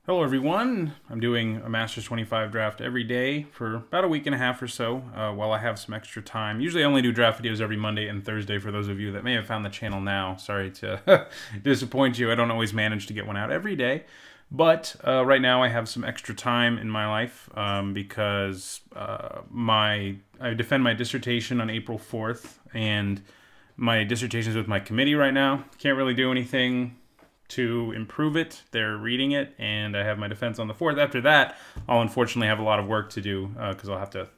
Hello everyone, I'm doing a Masters 25 draft every day for about a week and a half or so while I have some extra time. Usually I only do draft videos every Monday and Thursday for those of you that may have found the channel now. Sorry to disappoint you, I don't always manage to get one out every day. But right now I have some extra time in my life because I defend my dissertation on April 4th and my dissertation is with my committee right now. Can't really do anything to improve it. They're reading it, and I have my defense on the 4th. After that, I'll unfortunately have a lot of work to do because I'll have to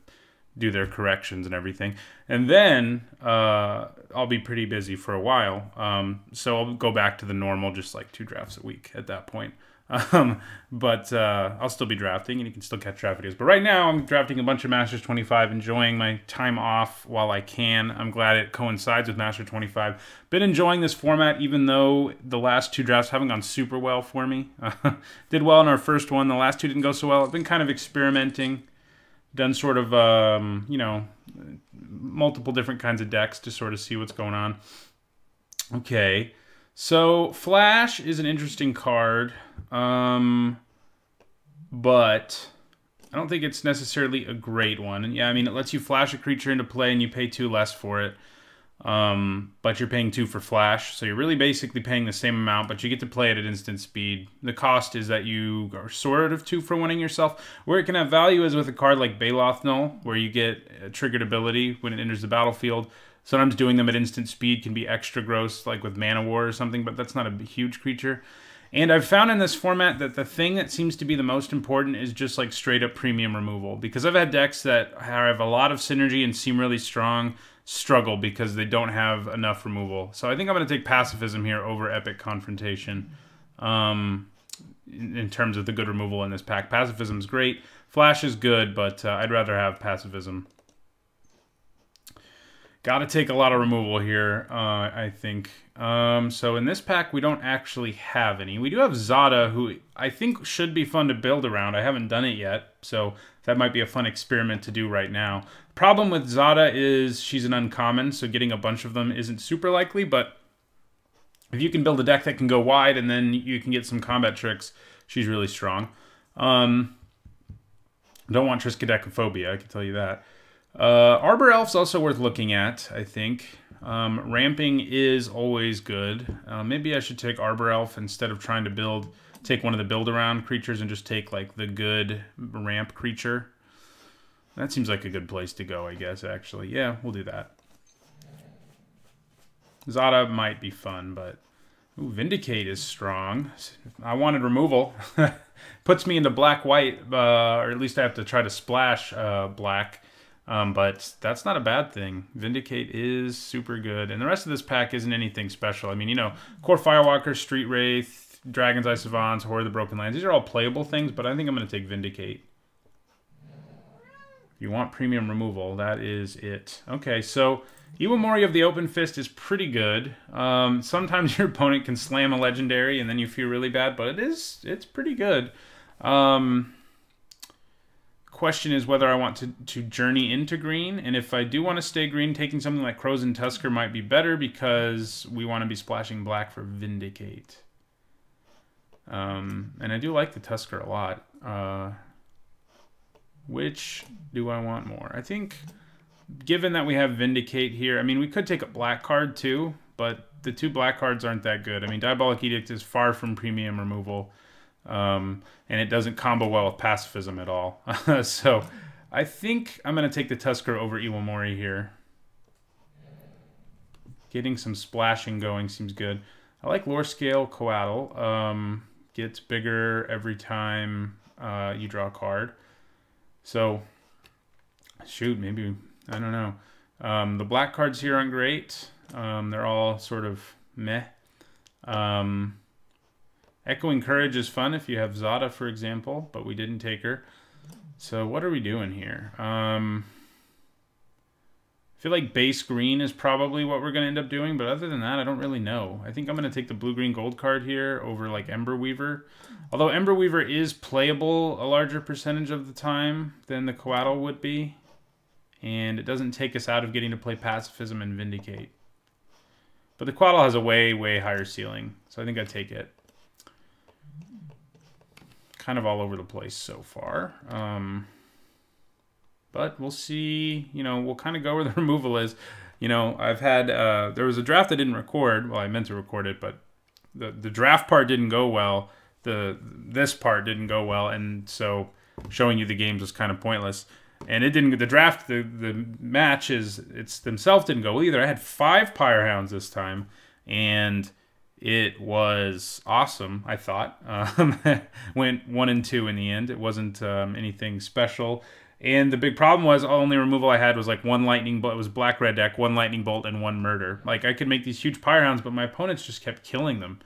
do their corrections and everything. And then I'll be pretty busy for a while. So I'll go back to the normal, just like 2 drafts a week at that point. But I'll still be drafting, and you can still catch draft videos. But right now, I'm drafting a bunch of Masters 25, enjoying my time off while I can. I'm glad it coincides with Masters 25. Been enjoying this format, even though the last 2 drafts haven't gone super well for me. Did well in our first one. The last 2 didn't go so well. I've been kind of experimenting. Done sort of, multiple different kinds of decks to sort of see what's going on. Okay. So, Flash is an interesting card, but I don't think it's necessarily a great one. And yeah, I mean, it lets you flash a creature into play and you pay 2 less for it, but you're paying 2 for Flash, so you're really basically paying the same amount, but you get to play it at instant speed. The cost is that you are sort of 2 for 1ing yourself. Where it can have value is with a card like Baloth Null, where you get a triggered ability when it enters the battlefield. Sometimes doing them at instant speed can be extra gross, like with Mana War or something, but that's not a huge creature. And I've found in this format that the thing that seems to be the most important is just like straight up premium removal. Because I've had decks that have a lot of synergy and seem really strong struggle because they don't have enough removal. So I think I'm going to take Pacifism here over Epic Confrontation in terms of the good removal in this pack. Pacifism's great. Flash is good, but I'd rather have Pacifism. Got to take a lot of removal here, I think. So in this pack, we don't actually have any. We do have Zada, who I think should be fun to build around. I haven't done it yet, so that might be a fun experiment to do right now. Problem with Zada is she's an uncommon, so getting a bunch of them isn't super likely, but if you can build a deck that can go wide and then you can get some combat tricks, she's really strong. Don't want Triskaidekaphobia, I can tell you that. Arbor Elf's also worth looking at, I think. Ramping is always good. Maybe I should take Arbor Elf instead of trying to take one of the build-around creatures and just take, like, the good ramp creature. That seems like a good place to go, I guess, actually. Yeah, we'll do that. Zada might be fun, but... Ooh, Vindicate is strong. I wanted removal. Puts me into black-white, or at least I have to try to splash black. But that's not a bad thing. Vindicate is super good. And the rest of this pack isn't anything special. I mean, you know, Core Firewalker, Street Wraith, Dragon's Eye Savants, Horde of the Broken Lands. These are all playable things, but I think I'm going to take Vindicate. If you want premium removal, that is it. Okay, so Iwamori of the Open Fist is pretty good. Sometimes your opponent can slam a legendary and then you feel really bad, but it's pretty good. Question is whether I want to journey into green, and if I do want to stay green, taking something like Crows and Tusker might be better because we want to be splashing black for Vindicate. And I do like the Tusker a lot. Which do I want more? I think, given that we have Vindicate here, I mean, we could take a black card too, but the 2 black cards aren't that good. I mean, Diabolic Edict is far from premium removal. And it doesn't combo well with Pacifism at all. So I think I'm going to take the Tusker over Iwamori here. Getting some splashing going seems good. I like Lore Scale Coatl. Gets bigger every time you draw a card. So, shoot, maybe, I don't know. The black cards here aren't great. They're all sort of meh. Echoing Courage is fun if you have Zada, for example, but we didn't take her. So what are we doing here? I feel like base green is probably what we're going to end up doing, but other than that, I don't really know. I think I'm going to take the blue-green gold card here over like Ember Weaver. Although Ember Weaver is playable a larger percentage of the time than the Coatl would be, and it doesn't take us out of getting to play Pacifism and Vindicate. But the Coatl has a way, way higher ceiling, so I think I'd take it. kind of all over the place so far. But we'll see, you know, we'll kind of go where the removal is. You know, I've had, there was a draft I didn't record. Well, I meant to record it, but the draft part didn't go well. This part didn't go well, and so showing you the games was kind of pointless. And it didn't, the draft, the matches, it's themselves didn't go well either. I had 5 Pyre Hounds this time, and it was awesome, I thought. Went 1 and 2 in the end. It wasn't anything special. And the big problem was, only removal I had was like 1 lightning bolt. It was black-red deck, 1 lightning bolt, and 1 murder. Like, I could make these huge Pyre Hounds, but my opponents just kept killing them.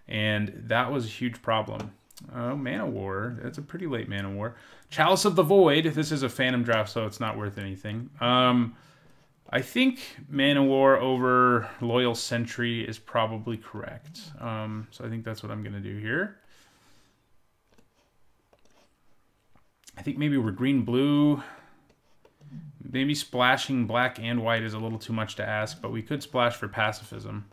And that was a huge problem. Oh, Mana War. That's a pretty late Mana War. Chalice of the Void. This is a Phantom draft, so it's not worth anything. I think Mana War over Loyal Sentry is probably correct. So I think that's what I'm going to do here. I think maybe we're green-blue. Maybe splashing black and white is a little too much to ask, but we could splash for pacifism.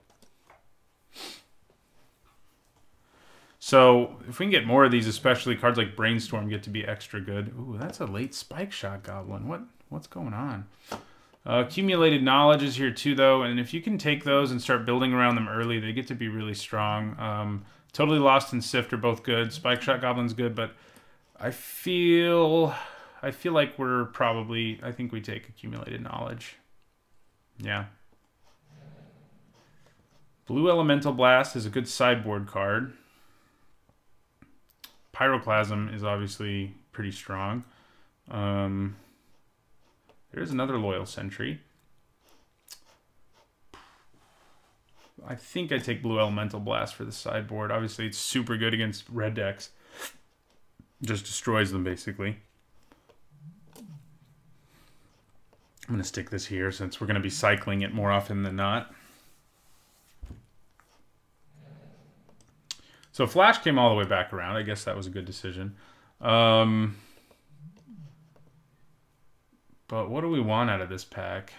So if we can get more of these, especially cards like Brainstorm get to be extra good. Ooh, that's a late Spike Shot Goblin. What's going on? Accumulated Knowledge is here too, though, and if you can take those and start building around them early, they get to be really strong. Totally Lost and Sift are both good. Spike Shot Goblin's good, but I feel like we're probably, I think we take Accumulated Knowledge. Yeah. Blue Elemental Blast is a good sideboard card. Pyroclasm is obviously pretty strong. There's another Loyal Sentry. I think I take Blue Elemental Blast for the sideboard. Obviously, it's super good against red decks. Just destroys them, basically. I'm going to stick this here since we're going to be cycling it more often than not. So Flash came all the way back around. I guess that was a good decision. But what do we want out of this pack?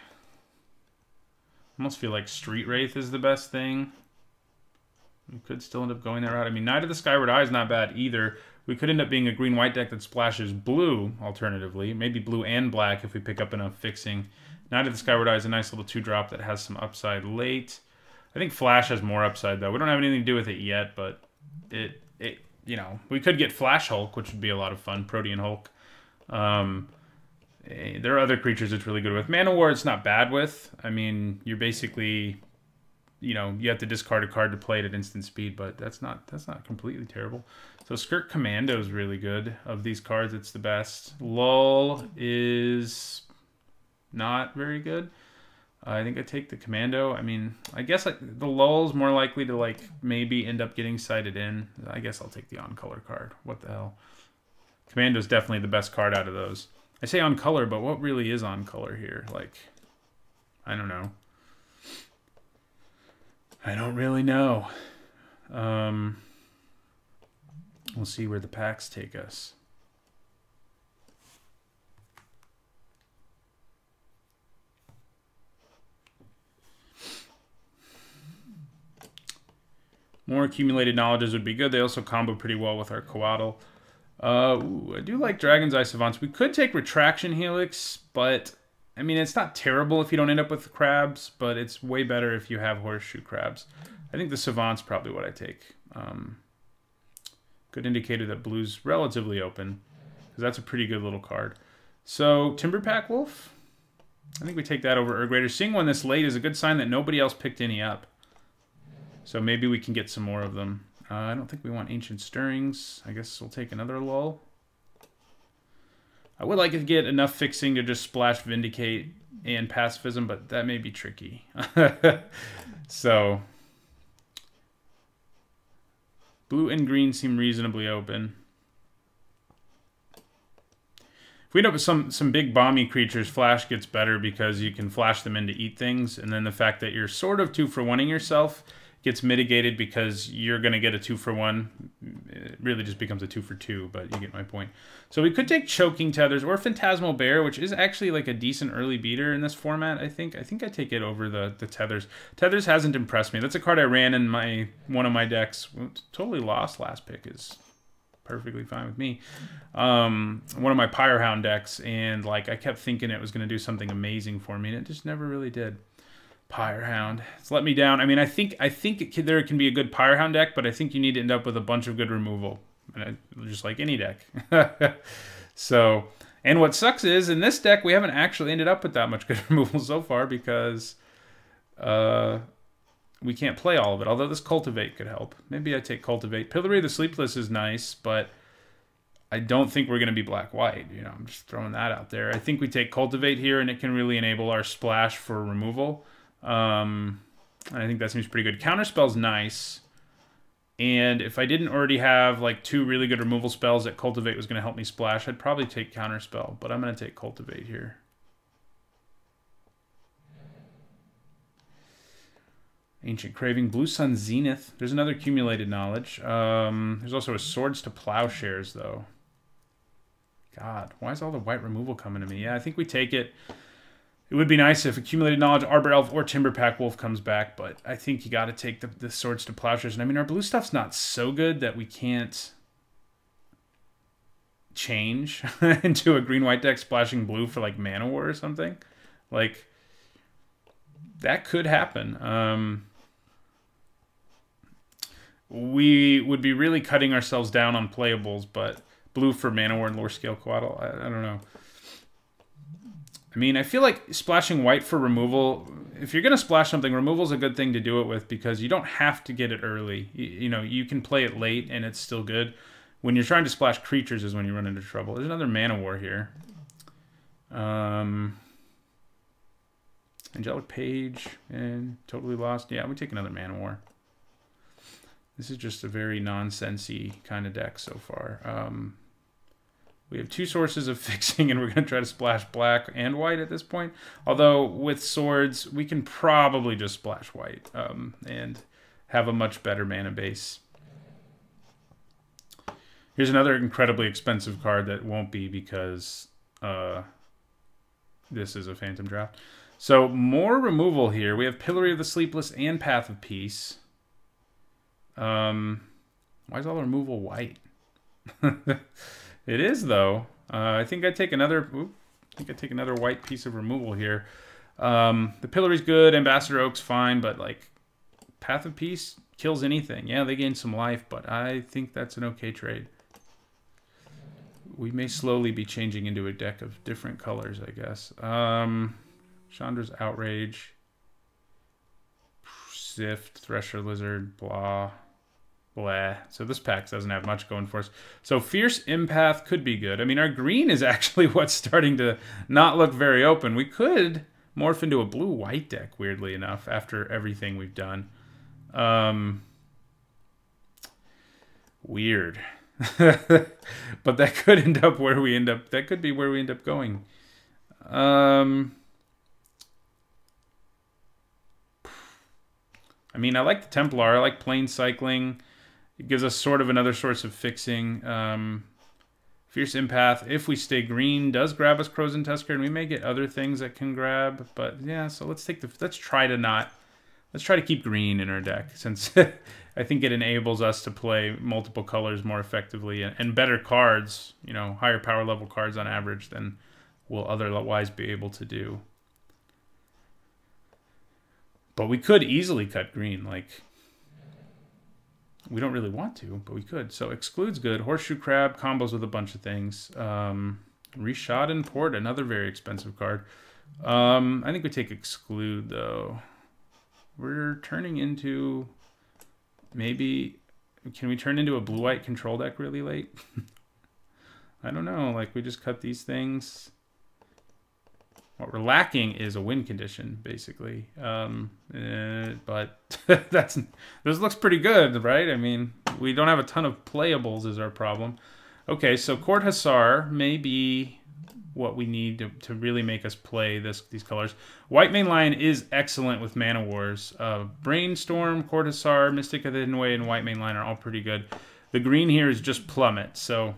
I almost feel like Street Wraith is the best thing. We could still end up going that route. I mean, Knight of the Skyward Eye is not bad either. We could end up being a green-white deck that splashes blue, alternatively. Maybe blue and black if we pick up enough fixing. Knight of the Skyward Eye is a nice little 2-drop that has some upside late. I think Flash has more upside, though. We don't have anything to do with it yet, but it you know, we could get Flash Hulk, which would be a lot of fun. Protean Hulk. There are other creatures it's really good with. Mana War it's not bad with. I mean, you're basically, you know, you have to discard a card to play it at instant speed, but that's not completely terrible. So Skirt Commando is really good. Of these cards, it's the best. Lull is not very good. I think I take the Commando. I mean, I guess like the Lull's more likely to like maybe end up getting sighted in. I guess I'll take the On Color card. What the hell? Commando's definitely the best card out of those. I say On Color, but what really is On Color here? Like, I don't know. I don't really know. We'll see where the packs take us. More accumulated knowledges would be good. They also combo pretty well with our Coatl. I do like Dragon's Eye Savants. We could take Retraction Helix, but I mean, it's not terrible if you don't end up with crabs, but it's way better if you have Horseshoe Crabs. I think the Savant's probably what I take. Good indicator that blue's relatively open, because that's a pretty good little card. So, Timberpack Wolf. I think we take that over Urgrader. Seeing one this late is a good sign that nobody else picked any up. So maybe we can get some more of them. I don't think we want Ancient Stirrings. I guess we'll take another Lull. I would like to get enough fixing to just splash Vindicate and Pacifism, but that may be tricky. So, blue and green seem reasonably open. If we end up with some big bomby creatures, Flash gets better because you can flash them in to eat things, and then the fact that you're sort of 2-for-1ing yourself gets mitigated because you're going to get a 2-for-1. It really just becomes a 2-for-2, but you get my point. So we could take Choking Tethers or Phantasmal Bear, which is actually like a decent early beater in this format, I think. I think I take it over the Tethers. Tethers hasn't impressed me. That's a card I ran in one of my decks. Totally lost last pick is perfectly fine with me. One of my Pyrehound decks, and like I kept thinking it was going to do something amazing for me, and it just never really did. Pyrehound, it's let me down. I mean, I think there can be a good Pyrehound deck, but I think you need to end up with a bunch of good removal, just like any deck. So, and what sucks is in this deck we haven't actually ended up with that much good removal so far because we can't play all of it, although this Cultivate could help. Maybe I take Cultivate. Pillory of the Sleepless is nice, but I don't think we're going to be black-white. You know, I'm just throwing that out there. I think we take Cultivate here, and it can really enable our splash for removal. I think that seems pretty good. Counterspell's nice, and if I didn't already have like 2 really good removal spells that Cultivate was going to help me splash, I'd probably take Counterspell, but I'm going to take Cultivate here. Ancient Craving, Blue Sun Zenith. There's another accumulated knowledge. There's also a Swords to Plowshares, though. God, why is all the white removal coming to me? Yeah, I think we take it. It would be nice if accumulated knowledge, Arbor Elf, or Timberpack Wolf comes back, but I think you got to take the Swords to Plowshares. And I mean, our blue stuff's not so good that we can't change into a green-white deck splashing blue for like Mana War or something. Like, that could happen. We would be really cutting ourselves down on playables, but blue for Mana War and Lore Scale Coatl, I don't know. I mean, I feel like splashing white for removal, if you're going to splash something, removal's a good thing to do it with because you don't have to get it early. You know, you can play it late and it's still good. When you're trying to splash creatures is when you run into trouble. There's another Mana War here. Angelic Page and Totally Lost. Yeah, we take another Mana War. This is just a very nonsensy kind of deck so far. We have 2 sources of fixing, and we're going to try to splash black and white at this point. Although, with swords, we can probably just splash white and have a much better mana base. Here's another incredibly expensive card that won't be because this is a Phantom Draft. So, more removal here. We have Pillory of the Sleepless and Path of Peace. Why is all the removal white? It is though. I think I take another. White piece of removal here. The Pillory's good. Ambassador Oak's fine, but like Path of Peace kills anything. Yeah, they gain some life, but I think that's an okay trade. We may slowly be changing into a deck of different colors, I guess. Chandra's Outrage, Sift, Thresher Lizard, blah. Blah. So this pack doesn't have much going for us. So Fierce Empath could be good. I mean, our green is actually what's starting to not look very open. We could morph into a blue-white deck, weirdly enough, after everything we've done. Weird. But that could end up where we end up. That could be where we end up going. I mean, I like the Templar. I like Plane Cycling. It gives us sort of another source of fixing. Fierce Empath, if we stay green, does grab us Crows and Tusker, and we may get other things that can grab. But yeah, so let's try to keep green in our deck, since I think it enables us to play multiple colors more effectively and better cards, you know, higher power level cards on average than we'll otherwise be able to do. But we could easily cut green, like, we don't really want to, but we could. So Exclude's good. Horseshoe Crab combos with a bunch of things. Reshot and Port, another very expensive card. I think we take Exclude, though. We're turning into... Maybe... Can we turn into a blue-white control deck really late? I don't know. Like, we just cut these things... What we're lacking is a win condition, basically. But this looks pretty good, right? I mean, we don't have a ton of playables is our problem. Okay, so Court Hussar may be what we need to really make us play these colors. White Main Lion is excellent with Mana Wars. Brainstorm, Court Hussar, Mystic of the Hidden Way, and White Main Lion are all pretty good. The green here is just Plummet, so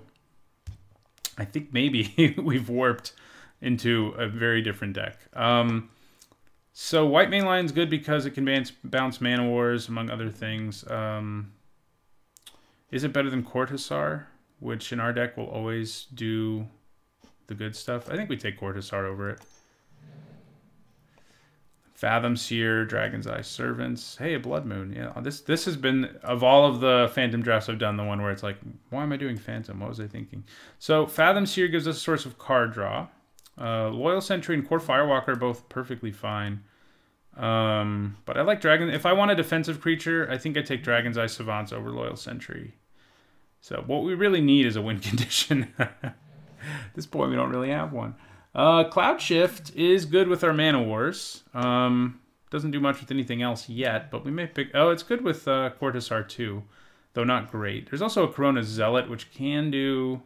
I think maybe we've warped into a very different deck. So White Main Lion's good because it can bounce Mana Wars, among other things. Is it better than Court Hussar? which in our deck will always do the good stuff. I think we take Cortisar over it. Fathom Seer, Dragon's Eye Servants. Hey, a Blood Moon. Yeah, this has been, of all of the Phantom drafts I've done, the one where it's like, why am I doing Phantom? What was I thinking? So Fathom Seer gives us a source of card draw. Loyal Sentry and Core Firewalker are both perfectly fine. But I like Dragon. If I want a defensive creature, I think I take Dragon's Eye Savants over Loyal Sentry. So what we really need is a win condition. At this point, we don't really have one. Cloud Shift is good with our Mana Wars. Doesn't do much with anything else yet, but we may pick... Oh, it's good with Cortisar too, though not great. There's also a Corona Zealot, which can do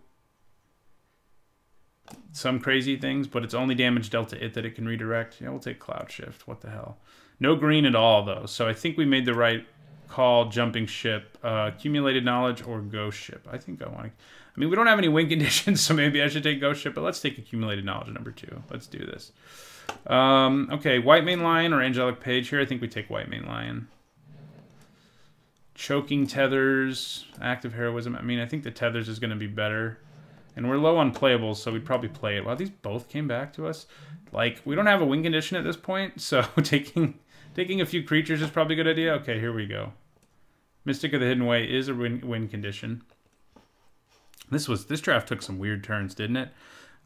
some crazy things, but it's only damage dealt to it that it can redirect. Yeah, we'll take Cloud Shift. What the hell? No green at all, though, so I think we made the right call. Jumping Ship, Accumulated Knowledge, or Ghost Ship. I think I want to... I mean, we don't have any win conditions, so maybe I should take Ghost Ship, but let's take Accumulated Knowledge number 2. Let's do this. Okay, White Mane Lion or Angelic Page here. I think we take White Mane Lion. Choking Tethers, Active Heroism. I mean, I think the Tethers is going to be better. And we're low on playables, so we'd probably play it. Wow, these both came back to us. Like, we don't have a win condition at this point, so taking a few creatures is probably a good idea. Okay, here we go. Mystic of the Hidden Way is a win condition. This draft took some weird turns, didn't it?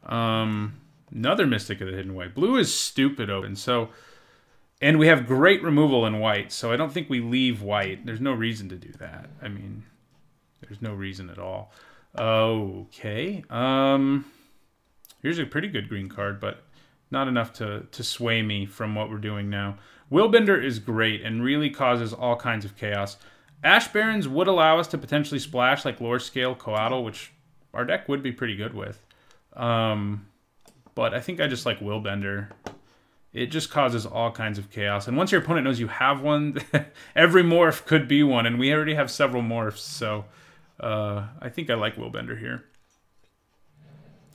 Another Mystic of the Hidden Way. Blue is stupid open, so... And we have great removal in white, so I don't think we leave white. There's no reason to do that. I mean, there's no reason at all. Okay. Here's a pretty good green card, but not enough to sway me from what we're doing now. Willbender is great and really causes all kinds of chaos. Ash Barrens would allow us to potentially splash like Lore Scale, Coatl, which our deck would be pretty good with. But I think I just like Willbender. It just causes all kinds of chaos. And once your opponent knows you have one, every morph could be one. And we already have several morphs, so I think I like Willbender here.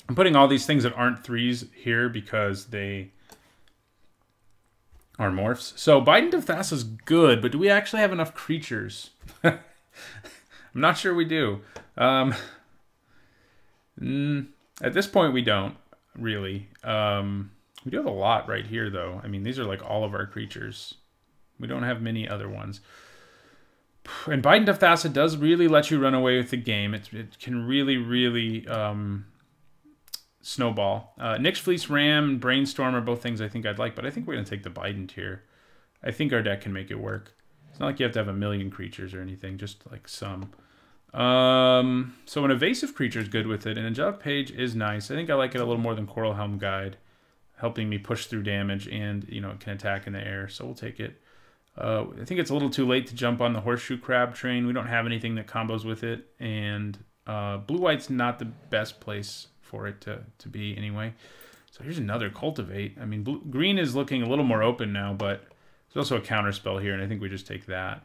I'm putting all these things that aren't 3s here because they are morphs. So Bident of Thassa is good, but do we actually have enough creatures? I'm not sure we do. At this point, we don't, really. We do have a lot right here, though. I mean, these are like all of our creatures. We don't have many other ones. And Bident of Thassa does really let you run away with the game. It can really, really snowball. Nyx Fleece Ram and Brainstorm are both things I think I'd like, but I think we're going to take the Bident here. I think our deck can make it work. It's not like you have to have a million creatures or anything, just like some. So an evasive creature is good with it. An Angelic Page is nice. I think I like it a little more than Coral Helm Guide, helping me push through damage, and you know, it can attack in the air, so we'll take it. I think it's a little too late to jump on the Horseshoe Crab train. We don't have anything that combos with it, and blue-white's not the best place for it to be anyway. So here's another Cultivate. I mean, green is looking a little more open now, but there's also a counterspell here, and I think we just take that.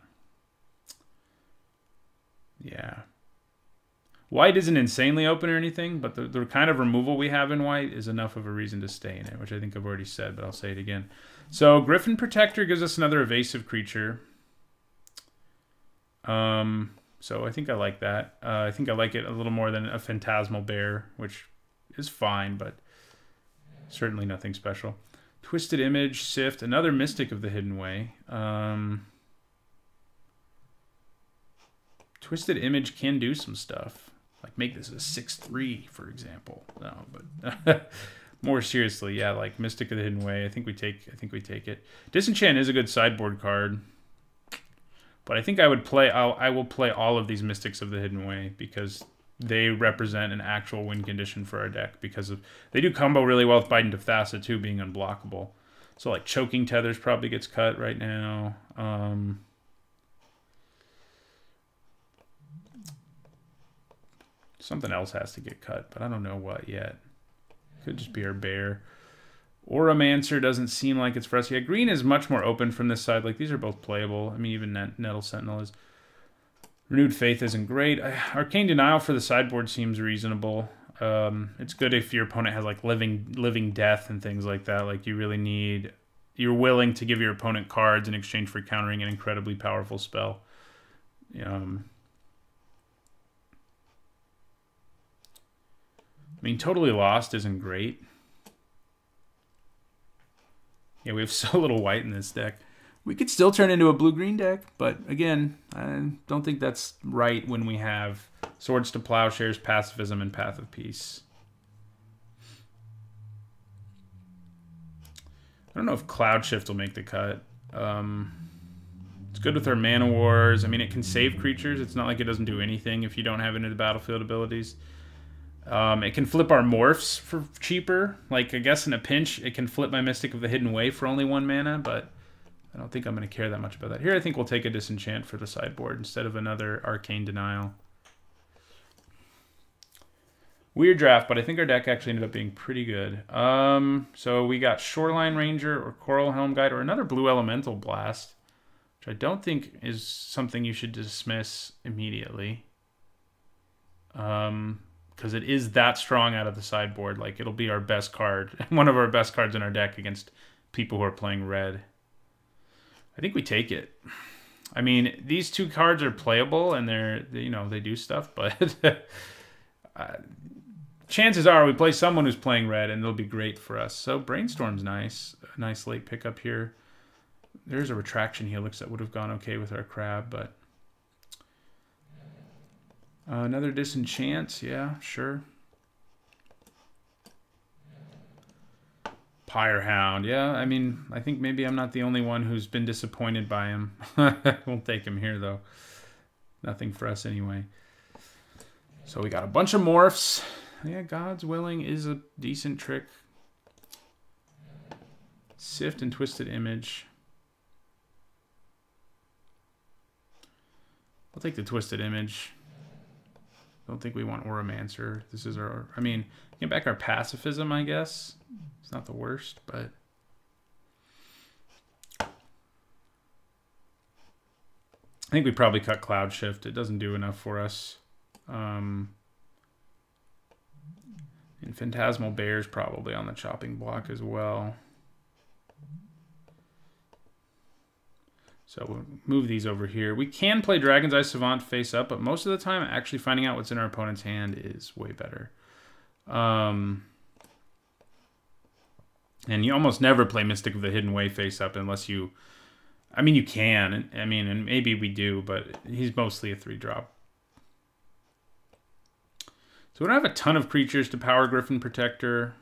Yeah. White isn't insanely open or anything, but the kind of removal we have in white is enough of a reason to stay in it, which I think I've already said, but I'll say it again. So Griffin Protector gives us another evasive creature. So I think I like that. I think I like it a little more than a Phantasmal Bear, which is fine, but certainly nothing special. Twisted Image, Sift, another Mystic of the Hidden Way. Twisted Image can do some stuff. Like make this a 6/3, for example. No, but more seriously, yeah, like Mystic of the Hidden Way. I think we take it. Disenchant is a good sideboard card. But I think I will play all of these Mystics of the Hidden Way because they represent an actual win condition for our deck, because they do combo really well with Bident of Thassa too, being unblockable. So like Choking Tethers probably gets cut right now. Something else has to get cut, but I don't know what yet. Could just be our bear. Oromancer doesn't seem like it's for us yet. Green is much more open from this side. Like, these are both playable. I mean, even Nettle Sentinel is. Renewed Faith isn't great. Arcane Denial for the sideboard seems reasonable. It's good if your opponent has like living death and things like that. Like, you're willing to give your opponent cards in exchange for countering an incredibly powerful spell. mean, Totally Lost isn't great. Yeah, we have so little white in this deck. We could still turn into a blue-green deck, but again, I don't think that's right when we have Swords to Plowshares, Pacifism, and Path of Peace. I don't know if Cloud Shift will make the cut. It's good with our Mana Wars. I mean, it can save creatures. It's not like it doesn't do anything if you don't have any of the battlefield abilities. It can flip our Morphs for cheaper. Like, I guess in a pinch, it can flip my Mystic of the Hidden Way for only 1 mana, but I don't think I'm going to care that much about that. Here, I think we'll take a Disenchant for the sideboard instead of another Arcane Denial. Weird draft, but I think our deck actually ended up being pretty good. So we got Shoreline Ranger or Coral Helm Guide or another Blue Elemental Blast, which I don't think is something you should dismiss immediately. Because it is that strong out of the sideboard. Like, it'll be our best card. One of our best cards in our deck against people who are playing red. I think we take it. I mean, these 2 cards are playable and they do stuff, but chances are we play someone who's playing red and they'll be great for us. So Brainstorm's nice. A nice late pickup here. There's a Retraction Helix that would have gone okay with our Crab, but another Disenchant, yeah, sure. Pyrehound, yeah. I mean, I think maybe I'm not the only one who's been disappointed by him. We'll take him here, though. Nothing for us anyway. So we got a bunch of Morphs. Yeah, God's Willing is a decent trick. Sift and Twisted Image. I'll take the Twisted Image. Don't think we want Oromancer. This is our... I mean, get back our Pacifism, I guess. It's not the worst, but... I think we probably cut Cloud Shift. It doesn't do enough for us. And Phantasmal Bear's probably on the chopping block as well. So we'll move these over here. We can play Dragon's Eye Savant face up, but most of the time actually finding out what's in our opponent's hand is way better. And you almost never play Mystic of the Hidden Way face up unless you... I mean, you can. I mean, and maybe we do, but he's mostly a 3-drop. So we don't have a ton of creatures to power Griffin Protector.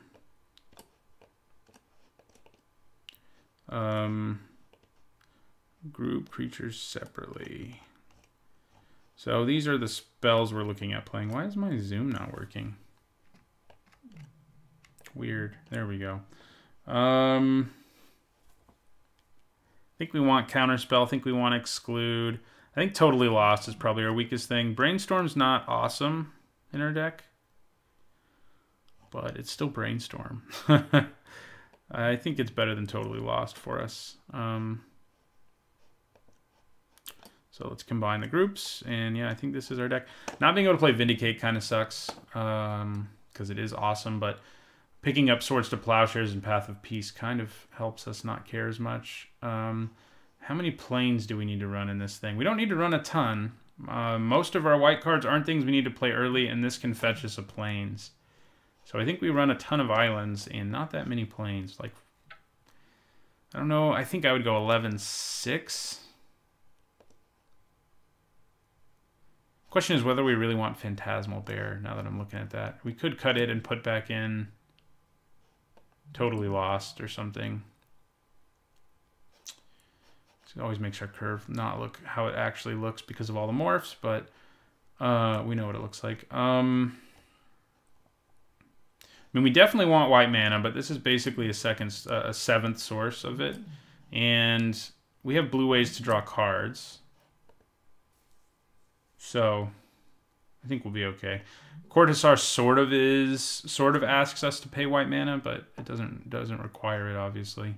Group creatures separately. So these are the spells we're looking at playing. Why is my zoom not working? Weird. There we go. I think we want Counterspell. I think we want Exclude. I think Totally Lost is probably our weakest thing. Brainstorm's not awesome in our deck, but it's still Brainstorm. I think it's better than Totally Lost for us. So let's combine the groups, and yeah, I think this is our deck. Not being able to play Vindicate kind of sucks, because it is awesome, but picking up Swords to Plowshares and Path of Peace kind of helps us not care as much. How many planes do we need to run in this thing? We don't need to run a ton. Most of our white cards aren't things we need to play early, and this can fetch us a planes. So I think we run a ton of islands and not that many planes. Like, I don't know, I think I would go 11-6. Question is whether we really want Phantasmal Bear now that I'm looking at that. We could cut it and put back in Totally Lost or something. So it always makes our curve not look how it actually looks because of all the morphs, but we know what it looks like. I mean, we definitely want white mana, but this is basically a 7th source of it. And we have blue ways to draw cards. So I think we'll be okay. Cortisar sort of asks us to pay white mana, but it doesn't require it, obviously.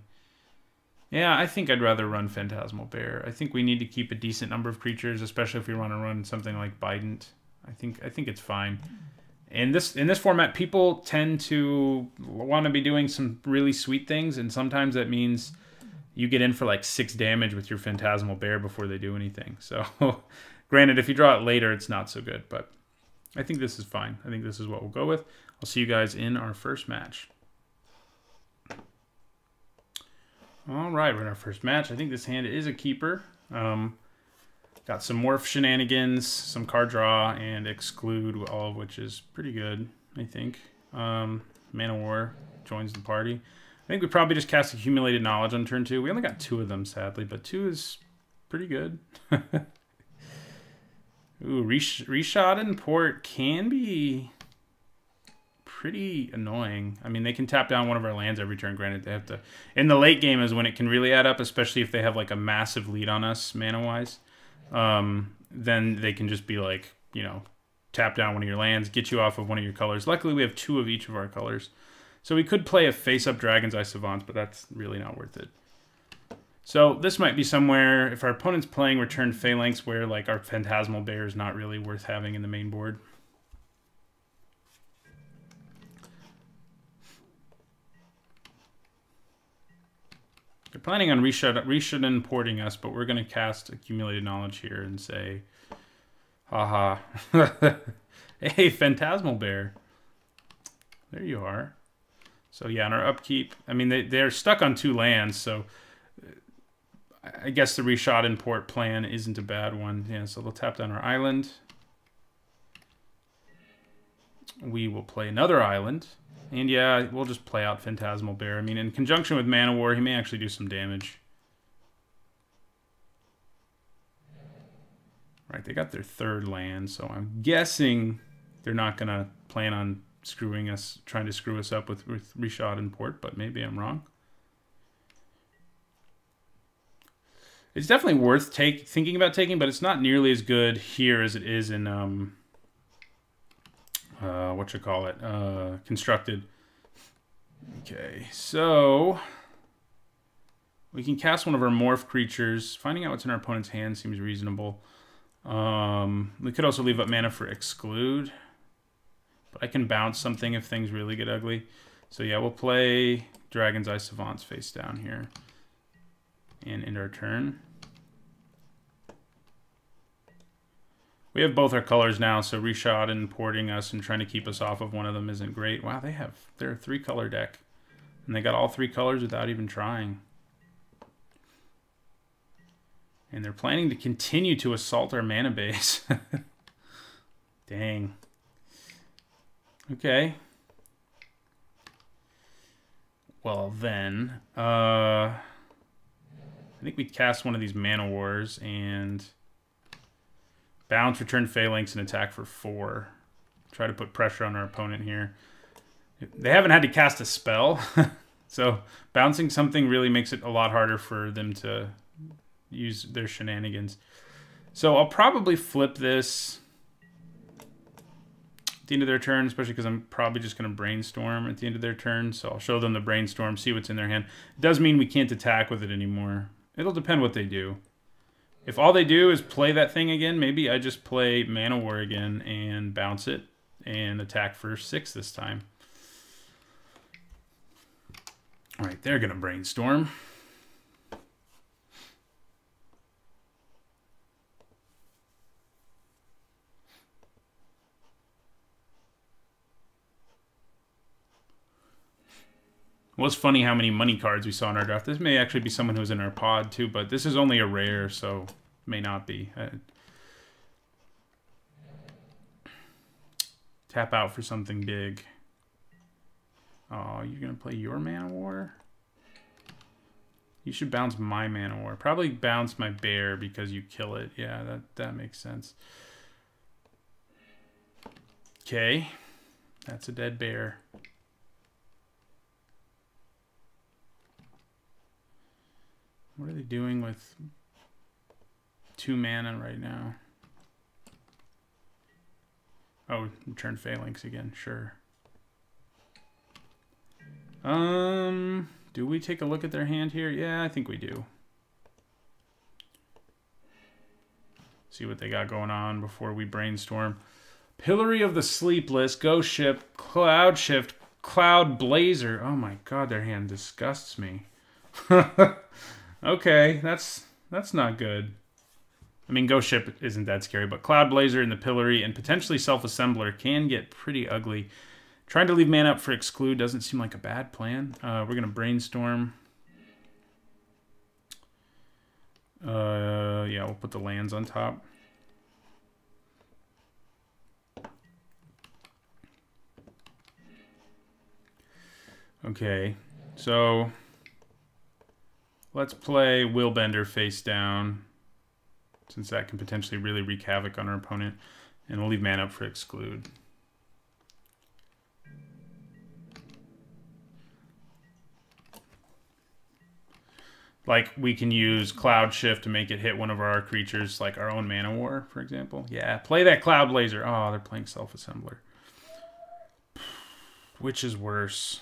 Yeah, I think I'd rather run Phantasmal Bear. I think we need to keep a decent number of creatures, especially if we want to run something like Bident. I think it's fine. In this format, people tend to want to be doing some really sweet things, and sometimes that means you get in for like 6 damage with your Phantasmal Bear before they do anything. So, granted, if you draw it later, it's not so good, but I think this is fine. I think this is what we'll go with. I'll see you guys in our first match. All right, we're in our first match. I think this hand is a keeper. Got some morph shenanigans, some card draw, and exclude, all of which is pretty good, I think. Man of War joins the party. I think we probably just cast Accumulated Knowledge on turn 2. We only got 2 of them, sadly, but 2 is pretty good. Ooh, Reshot and Port can be pretty annoying. I mean, they can tap down one of our lands every turn. Granted, they have to... In the late game is when it can really add up, especially if they have like a massive lead on us, mana-wise. Then they can just be like, you know, tap down one of your lands, get you off of one of your colors. Luckily, we have 2 of each of our colors. So we could play a face-up Dragon's Eye Savant, but that's really not worth it. So this might be somewhere, if our opponent's playing Return Phalanx, where like our Phantasmal Bear is not really worth having in the main board. They're planning on reshut and porting us, but we're going to cast Accumulated Knowledge here and say, haha. Hey, Phantasmal Bear. There you are. So yeah, on our upkeep, I mean, they're stuck on 2 lands, so I guess the reshot and port plan isn't a bad one. Yeah, so they'll tap down our island. We will play another island. And yeah, we'll just play out Phantasmal Bear. I mean, in conjunction with Mana War, he may actually do some damage. Right, they got their 3rd land, so I'm guessing they're not going to plan on trying to screw us up with reshot and port, but maybe I'm wrong. It's definitely worth thinking about taking, but it's not nearly as good here as it is in Constructed. Okay, so we can cast one of our morph creatures. Finding out what's in our opponent's hand seems reasonable. We could also leave up mana for exclude, but I can bounce something if things really get ugly. So yeah, we'll play Dragon's Eye Savants face down here and end our turn. We have both our colors now, so reshot and porting us and trying to keep us off of one of them isn't great. Wow, they're a 3-color deck. And they got all 3 colors without even trying. And they're planning to continue to assault our mana base. Dang. Okay. Well then, I think we cast one of these Mana Wars and bounce, return Phalanx, and attack for 4. Try to put pressure on our opponent here. They haven't had to cast a spell, so bouncing something really makes it a lot harder for them to use their shenanigans. So I'll probably flip this at the end of their turn, especially because I'm probably just going to brainstorm at the end of their turn. So I'll show them the brainstorm, see what's in their hand. It does mean we can't attack with it anymore. It'll depend what they do. If all they do is play that thing again, maybe I just play Mana War again and bounce it and attack for 6 this time. All right, they're going to brainstorm. It was funny how many money cards we saw in our draft. This may actually be someone who was in our pod too, but this is only a rare, so may not be. Tap out for something big. Oh, you're going to play your Mana War? You should bounce my Mana War. Probably bounce my bear because you kill it. Yeah, that makes sense. Okay. That's a dead bear. What are they doing with 2 mana right now? Oh, return Phalanx again, sure. Do we take a look at their hand here? Yeah, I think we do. See what they got going on before we brainstorm. Pillory of the Sleepless, Ghost Ship, Cloud Shift, Cloud Blazer. Oh my god, their hand disgusts me. Okay, that's not good. I mean, Ghost Ship isn't that scary, but Cloud Blazer and the Pillory and potentially Self-Assembler can get pretty ugly. Trying to leave mana up for Exclude doesn't seem like a bad plan. We're going to Brainstorm. Yeah, we'll put the lands on top. Okay, so let's play Willbender face down, since that can potentially really wreak havoc on our opponent. And we'll leave mana up for Exclude. Like, we can use Cloud Shift to make it hit one of our creatures, like our own Mana War, for example. Yeah, play that Cloud Blazer. Oh, they're playing Self-Assembler. Which is worse?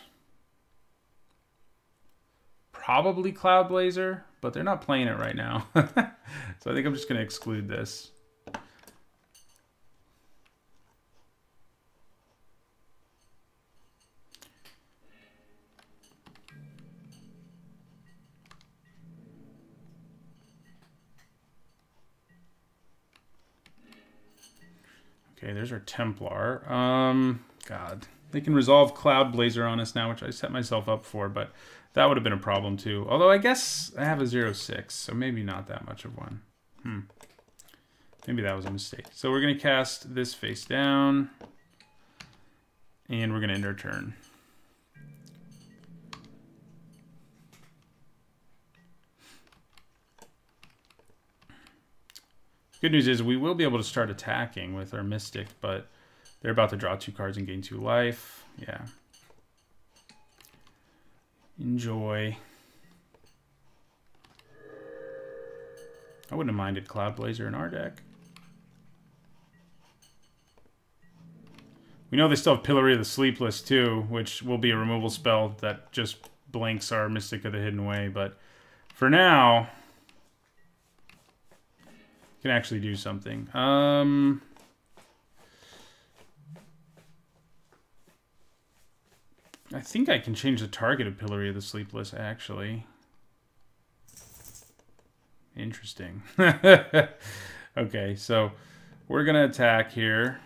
Probably Cloud Blazer, but they're not playing it right now. So I think I'm just going to exclude this. Okay, there's our Templar. God. They can resolve Cloud Blazer on us now, which I set myself up for, but that would have been a problem too. Although I guess I have a 0/6, so maybe not that much of one. Maybe that was a mistake. So we're going to cast this face down, and we're going to end our turn. Good news is we will be able to start attacking with our Mystic, but they're about to draw 2 cards and gain 2 life. Yeah. Enjoy. I wouldn't have minded Cloud Blazer in our deck. We know they still have Pillory of the Sleepless too, which will be a removal spell that just blanks our Mystic of the Hidden Way, but for now, can actually do something. I think I can change the target of Pillory of the Sleepless, actually. Interesting. Okay, so we're going to attack here.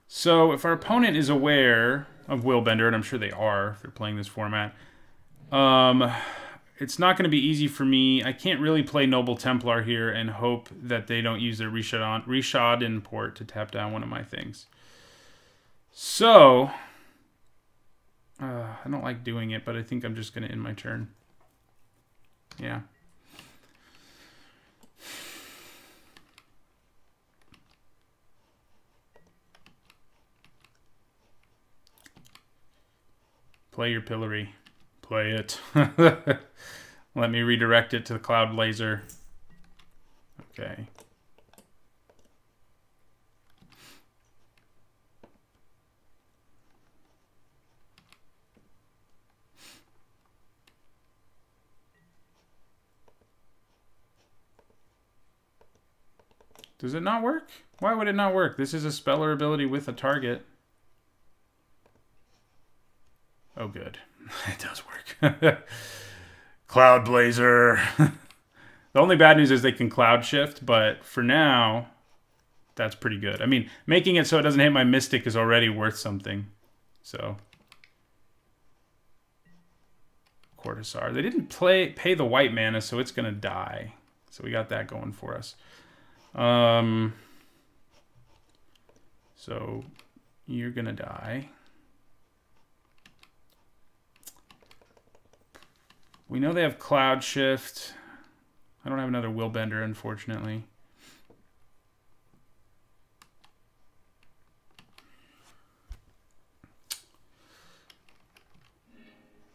So if our opponent is aware of Willbender, and I'm sure they are if they're playing this format, it's not going to be easy for me. I can't really play Noble Templar here and hope that they don't use their Rishadan port to tap down one of my things. So, I don't like doing it, but I think I'm just going to end my turn. Yeah. Play your Pillory. Play it. Let me redirect it to the Cloud Blazer. Okay. Does it not work? Why would it not work? This is a speller ability with a target. Oh, good. It does work. Cloud Blazer. The only bad news is they can Cloud Shift, but for now, that's pretty good. I mean, making it so it doesn't hit my Mystic is already worth something. So, Cortisar. They didn't pay the white mana, so it's going to die. So we got that going for us. So, you're going to die. We know they have Cloud Shift. I don't have another Willbender, unfortunately.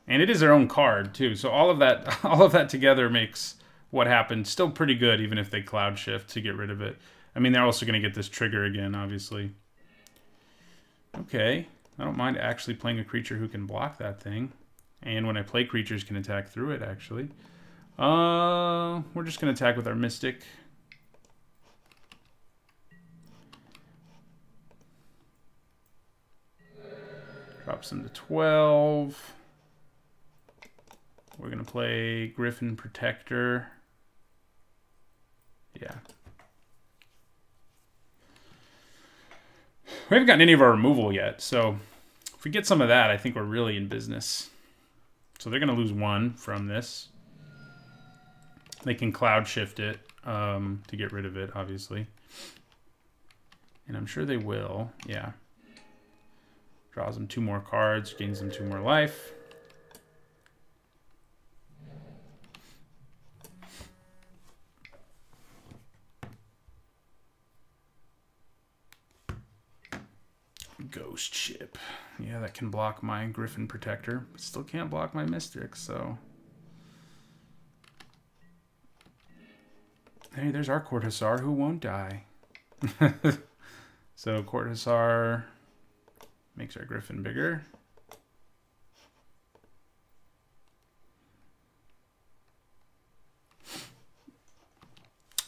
And it is their own card, too. So all of that together makes what happened still pretty good, even if they Cloud Shift to get rid of it. I mean, they're also going to get this trigger again, obviously. Okay. I don't mind actually playing a creature who can block that thing. And when I play creatures, can attack through it, actually. We're just going to attack with our Mystic. Drops them to 12. We're going to play Griffin Protector. Yeah. We haven't gotten any of our removal yet, so if we get some of that, I think we're really in business. So they're going to lose 1 from this. They can cloud shift it to get rid of it, obviously. And I'm sure they will. Yeah. Draws them 2 more cards, gains them 2 more life. Ghost Ship. Yeah, that can block my Griffin Protector, but still can't block my Mystic, so... Hey, there's our Court Hussar who won't die. So Court Hussar makes our Griffin bigger.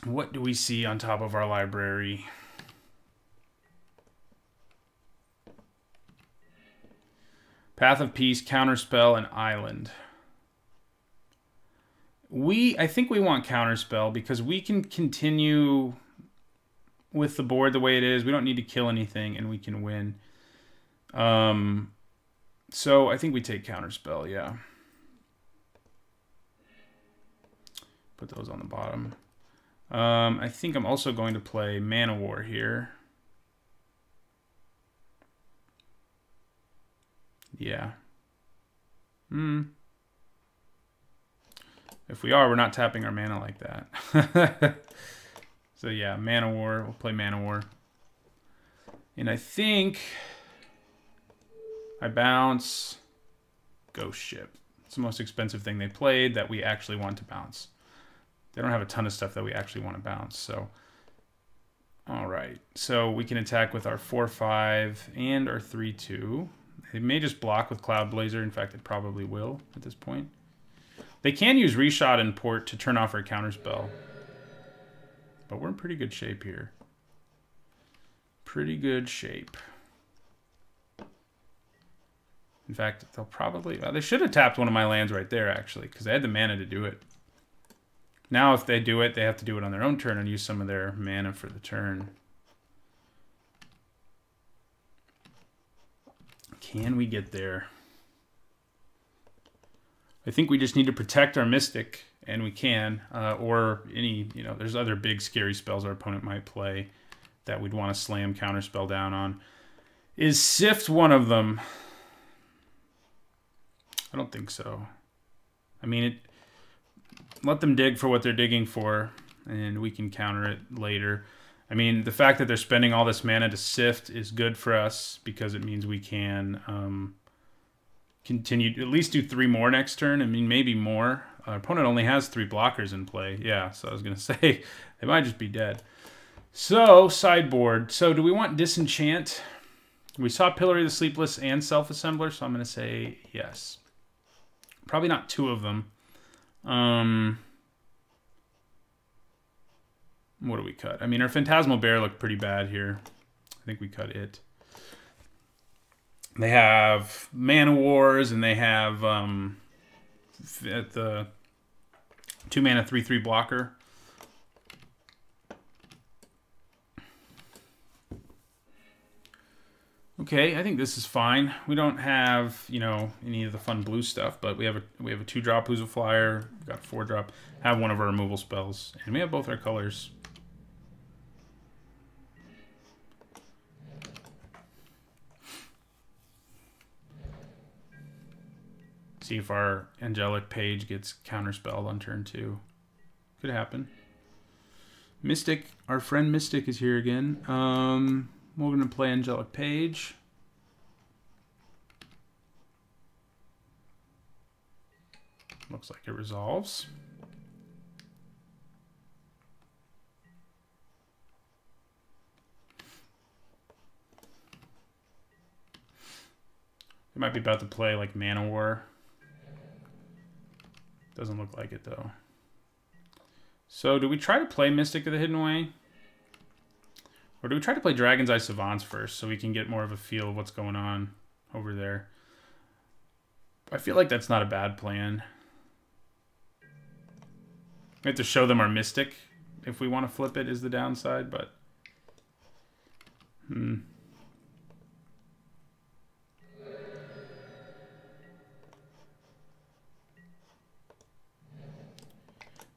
What do we see on top of our library? Path of Peace, Counterspell, and Island. I think we want Counterspell because we can continue with the board the way it is. We don't need to kill anything, and we can win. So I think we take Counterspell, yeah. Put those on the bottom. I think I'm also going to play Mana War here. Yeah. If we are, we're not tapping our mana like that. So yeah, Mana War. We'll play Mana War. And I think I bounce Ghost Ship. It's the most expensive thing they played that we actually want to bounce. They don't have a ton of stuff that we actually want to bounce. So, all right. So we can attack with our 4/5 and our 3/2. It may just block with Cloud Blazer. In fact, it probably will at this point. They can use Reshot and Port to turn off our Counterspell. But we're in pretty good shape here. Pretty good shape. In fact, they'll probably... they should have tapped one of my lands right there, actually, because they had the mana to do it. Now, if they do it, they have to do it on their own turn and use some of their mana for the turn. Can we get there? I think we just need to protect our Mystic, and we can. Or any, there's other big scary spells our opponent might play that we'd want to slam Counterspell down on. Is Sift one of them? I don't think so. I mean, let them dig for what they're digging for, and we can counter it later. I mean, the fact that they're spending all this mana to Sift is good for us because it means we can continue, at least do 3 more next turn. I mean, maybe more. Our opponent only has 3 blockers in play. Yeah, so I was going to say, they might just be dead. So, sideboard. So, do we want Disenchant? We saw Pillory the Sleepless and Self-Assembler, so I'm going to say yes. Probably not 2 of them. What do we cut? I mean, our Phantasmal Bear looked pretty bad here. I think we cut it. They have Mana Wars, and they have the 2 mana 3/3 blocker. Okay, I think this is fine. We don't have, any of the fun blue stuff, but we have a 2-drop who's a flyer. We've got 4-drop. Have one of our removal spells, and we have both our colors. See if our Angelic Page gets counterspelled on turn 2. Could happen. Mystic, our friend Mystic is here again. We're going to play Angelic Page. Looks like it resolves. They might be about to play like Mana War. Doesn't look like it though. So do we try to play Mystic of the Hidden Way? Or do we try to play Dragon's Eye Savants first so we can get more of a feel of what's going on over there? I feel like that's not a bad plan. We have to show them our Mystic if we want to flip it is the downside, but...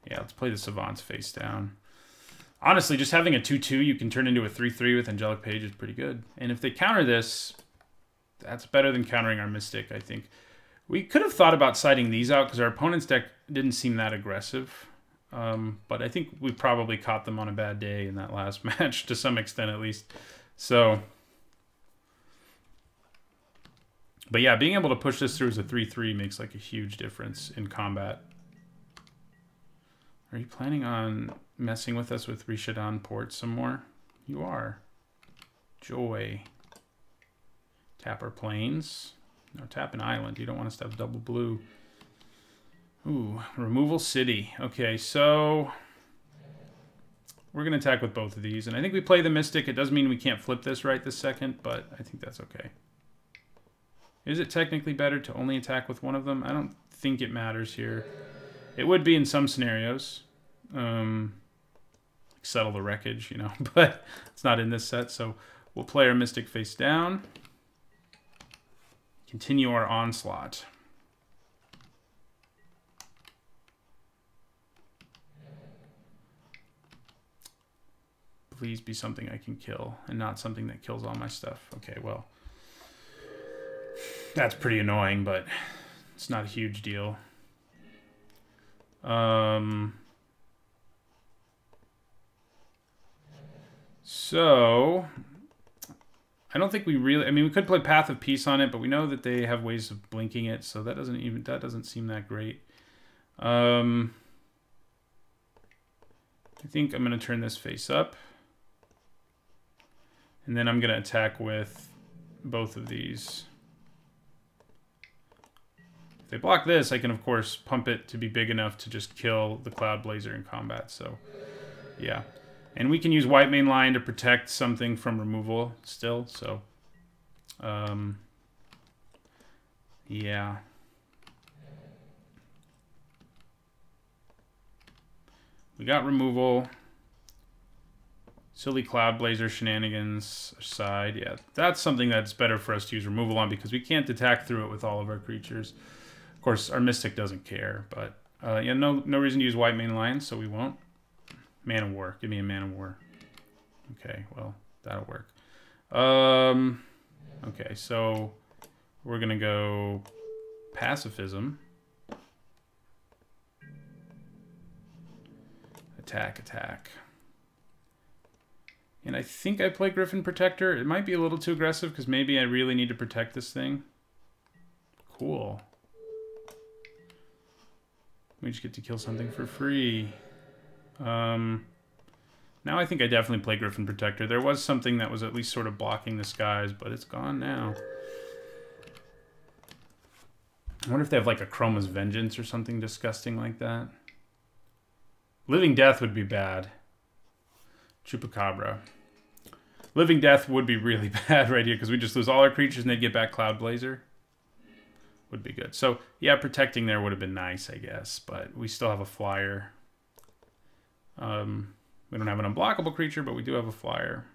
Yeah, let's play the Savants face down. Honestly, just having a 2-2 you can turn into a 3-3 with Angelic Page is pretty good. And if they counter this, that's better than countering our Mystic, I think. We could have thought about siding these out because our opponent's deck didn't seem that aggressive. But I think we probably caught them on a bad day in that last match, to some extent at least. So, but yeah, being able to push this through as a 3-3 makes like a huge difference in combat. Are you planning on messing with us with Rishadan Port some more? You are. Joy. Tap our plains. No, tap an island. You don't want us to have double blue. Ooh, removal city. Okay, so we're going to attack with both of these. And I think we play the Mystic. It does mean we can't flip this right this second, but I think that's okay. Is it technically better to only attack with one of them? I don't think it matters here. It would be in some scenarios. Settle the wreckage, you know, but it's not in this set, so we'll play our Mystic face down. Continue our onslaught. Please be something I can kill and not something that kills all my stuff. Okay, well, that's pretty annoying, but it's not a huge deal. So, I don't think we really... I mean, we could play Path of Peace on it, but we know that they have ways of blinking it, so that doesn't seem that great. I think I'm going to turn this face up. And then I'm going to attack with both of these. If they block this, I can, of course, pump it to be big enough to just kill the Cloud Blazer in combat, so yeah. And we can use White Main Line to protect something from removal still, so... yeah. We got removal. Silly Cloud Blazer shenanigans aside. Yeah, that's something that's better for us to use removal on because we can't attack through it with all of our creatures. Of course, our Mystic doesn't care, but... yeah, no reason to use White Main Line, so we won't. Man of War. Give me a Man of War. Okay, well, that'll work. Okay, so we're going to go Pacifism. Attack, attack. And I think I play Griffin Protector. It might be a little too aggressive because maybe I really need to protect this thing. Cool. We just get to kill something for free. Now I think I definitely play Griffin Protector. There was something that was at least sort of blocking the skies, but it's gone now. I wonder if they have like a Chroma's Vengeance or something disgusting like that. Living Death would be bad. Chupacabra. Living Death would be really bad right here because we just lose all our creatures and they'd get back Cloud Blazer. Would be good. So, yeah, protecting there would have been nice, I guess, but we still have a flyer. We don't have an unblockable creature, but we do have a flyer.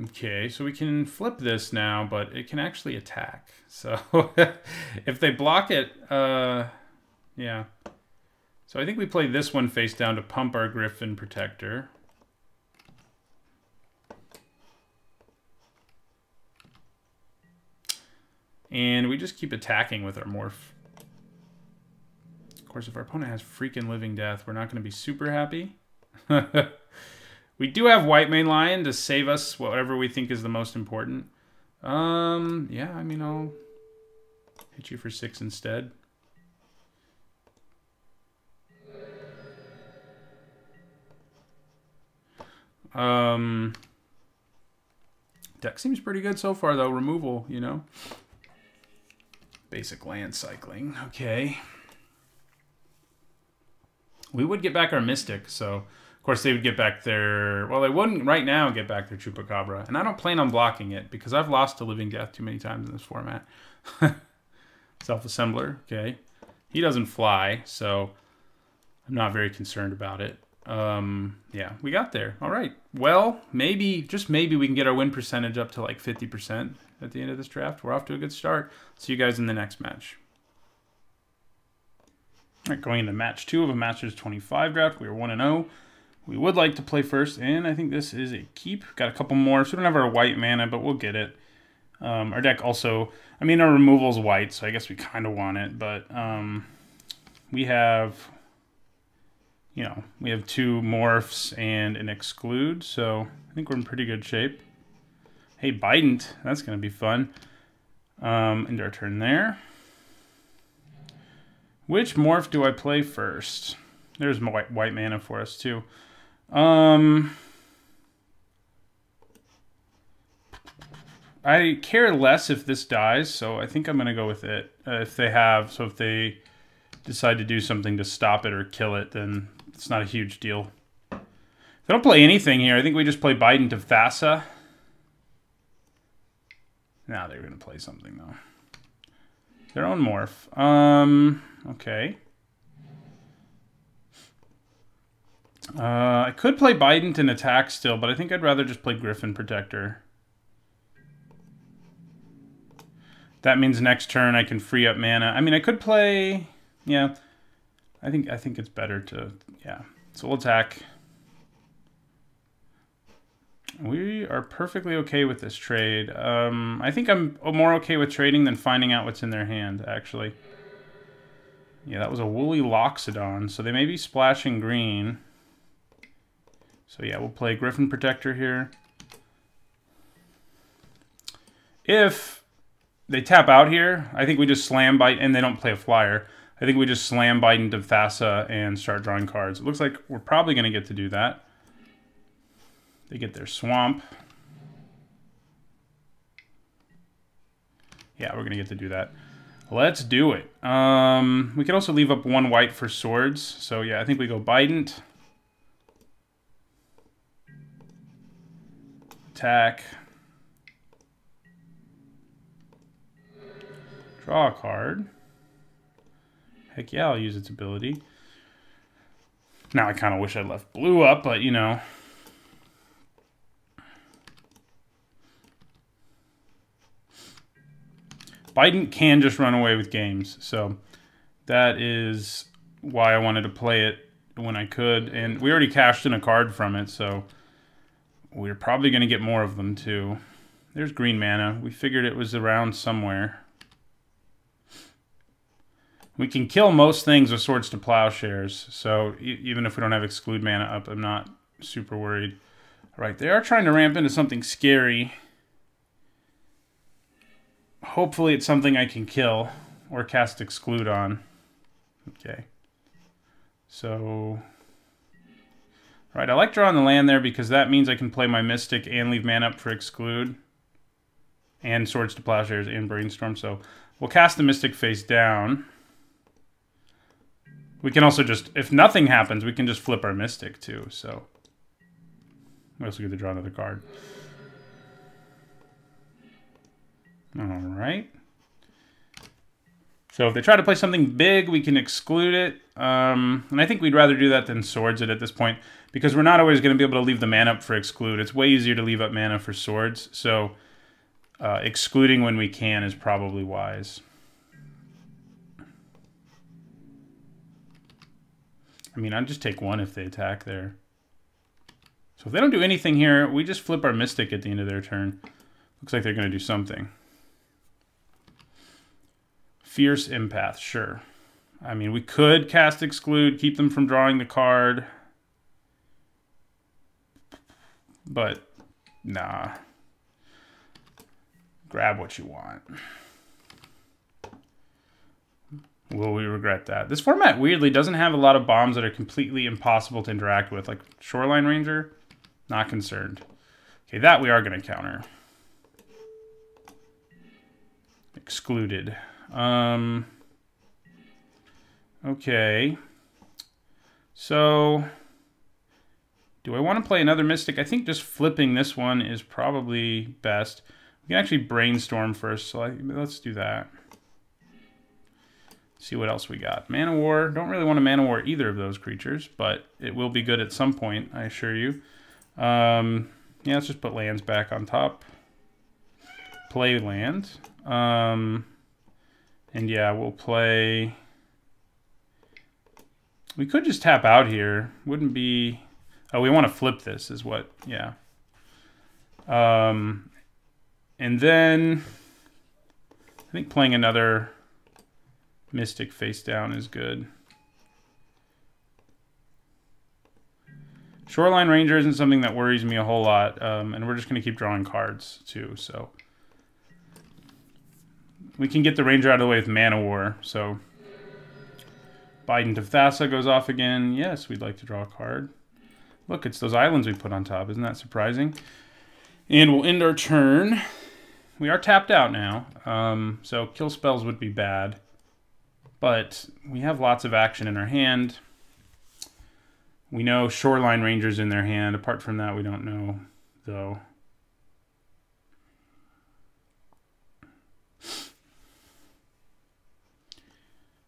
Okay, so we can flip this now, but it can actually attack. So if they block it, yeah. So I think we play this one face down to pump our Griffin Protector. And we just keep attacking with our Morph. Of course, if our opponent has freaking Living Death, we're not going to be super happy. We do have White Main Lion to save us whatever we think is the most important. Yeah, I mean, I'll hit you for 6 instead. Deck seems pretty good so far, though. Removal, you know. Basic land cycling. Okay. We would get back our Mystic, so of course they would get back their... Well, they wouldn't right now get back their Chupacabra, and I don't plan on blocking it because I've lost to Living Death too many times in this format. Self-assembler, okay. He doesn't fly, so I'm not very concerned about it. Yeah, we got there. All right. Well, maybe, just maybe, we can get our win percentage up to like 50% at the end of this draft. We're off to a good start. See you guys in the next match. All right, going into match 2 of a Masters 25 draft. We are 1-0. We would like to play first, and I think this is a keep. Got a couple more, so we don't have our white mana, but we'll get it. Our deck also, I mean, our removal's white, so I guess we kind of want it, but we have, you know, we have 2 morphs and an exclude, so I think we're in pretty good shape. Hey, Bident, that's going to be fun. End our turn there. Which morph do I play first? There's my white mana for us, too. I care less if this dies, so I think I'm going to go with it. If they decide to do something to stop it or kill it, then it's not a huge deal. If they don't play anything here, I think we just play Bident of Thassa. Now they're going to play something, though. Their own morph. Okay. I could play Bident and attack still, but I think I'd rather just play Griffin Protector. That means next turn I can free up mana. I mean, I could play... Yeah. I think it's better to... Yeah. So we'll attack. We are perfectly okay with this trade. I think I'm more okay with trading than finding out what's in their hand, actually. Yeah, that was a Woolly Loxodon, so they may be splashing green. So yeah, we'll play Griffin Protector here. If they tap out here, I think we just slam Bite, and they don't play a flyer. I think we just slam Bident of Thassa and start drawing cards. It looks like we're probably going to get to do that. They get their swamp. Yeah, we're going to get to do that. Let's do it. We could also leave up 1 white for swords. So yeah, I think we go Bident. Attack. Draw a card. Heck yeah, I'll use its ability. Now I kind of wish I left blue up, but you know. Bident can just run away with games, so that is why I wanted to play it when I could. And we already cashed in a card from it, so we're probably going to get more of them too. There's green mana. We figured it was around somewhere. We can kill most things with Swords to Plowshares, so even if we don't have exclude mana up, I'm not super worried. All right, they are trying to ramp into something scary. Hopefully it's something I can kill or cast exclude on. Okay. So, all right, I like drawing the land there because that means I can play my Mystic and leave mana up for exclude. And Swords to Plowshares and Brainstorm. So we'll cast the Mystic face down. We can also just, if nothing happens, we can just flip our Mystic too. So we also get to draw another card. All right. So if they try to play something big, we can exclude it. And I think we'd rather do that than swords it at this point, because we're not always going to be able to leave the mana up for exclude. It's way easier to leave up mana for swords. So excluding when we can is probably wise. I mean, I'd just take 1 if they attack there. So if they don't do anything here, we just flip our Mystic at the end of their turn. Looks like they're going to do something. Fierce Empath, sure. I mean, we could cast exclude, keep them from drawing the card. But, nah. Grab what you want. Will we regret that? This format, weirdly, doesn't have a lot of bombs that are completely impossible to interact with. Like Shoreline Ranger, not concerned. Okay, that we are going to counter. Excluded. Okay. So, do I want to play another Mystic? I think just flipping this one is probably best. We can actually brainstorm first, so let's do that. See what else we got. Mana War. Don't really want to Mana War either of those creatures, but it will be good at some point, I assure you. Yeah, let's just put lands back on top. Play land. And yeah, we'll play... We could just tap out here. Wouldn't be... Oh, we want to flip this is what... Yeah. And then... I think playing another Mystic face down is good. Shoreline Ranger isn't something that worries me a whole lot. And we're just going to keep drawing cards, too, so... We can get the Ranger out of the way with Mana War, so... Bident of Thassa goes off again. Yes, we'd like to draw a card. Look, it's those islands we put on top. Isn't that surprising? And we'll end our turn. We are tapped out now, so kill spells would be bad. But we have lots of action in our hand. We know Shoreline Ranger's in their hand. Apart from that, we don't know, though.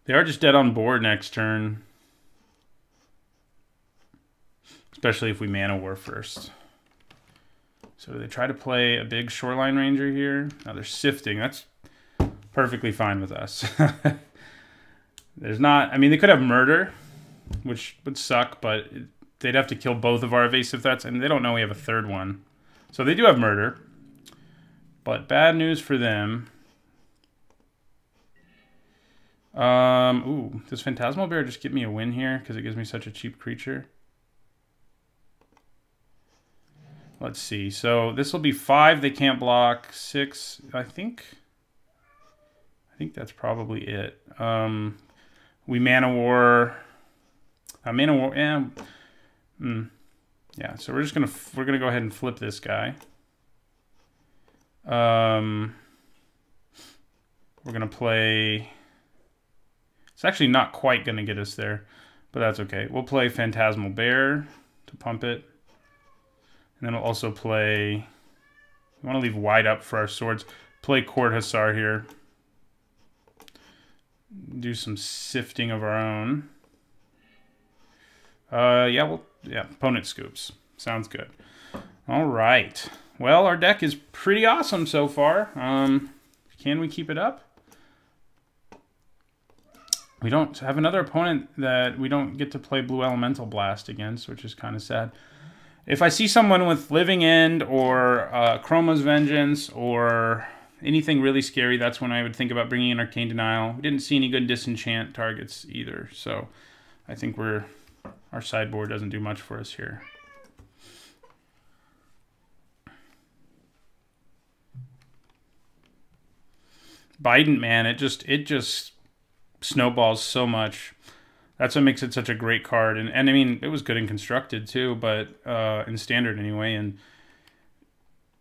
They are just dead on board next turn. Especially if we Mana War first. So do they try to play a big Shoreline Ranger here? Now they're sifting. That's perfectly fine with us. There's not... I mean, they could have Murder, which would suck, but they'd have to kill both of our evasive threats, and they don't know we have a third one. So they do have Murder. But bad news for them... Ooh, does Phantasmal Bear just give me a win here because it gives me such a cheap creature? Let's see. So this will be 5. They can't block. 6. I think that's probably it. We Mana War. Mana War. Yeah. Yeah. So we're gonna go ahead and flip this guy. We're gonna play. It's actually not quite going to get us there, but that's okay. We'll play Phantasmal Bear to pump it. And then we'll also play... We want to leave wide up for our swords. Play Court Hussar here. Do some sifting of our own. Yeah, opponent scoops. Sounds good. All right. Well, our deck is pretty awesome so far. Can we keep it up? We don't have another opponent that we don't get to play Blue Elemental Blast against, which is kind of sad. If I see someone with Living End or Chroma's Vengeance or anything really scary, that's when I would think about bringing in Arcane Denial. We didn't see any good disenchant targets either, so I think our sideboard doesn't do much for us here. Bident, man, it just snowballs so much. That's what makes it such a great card. And I mean, it was good in Constructed too, but in Standard anyway. And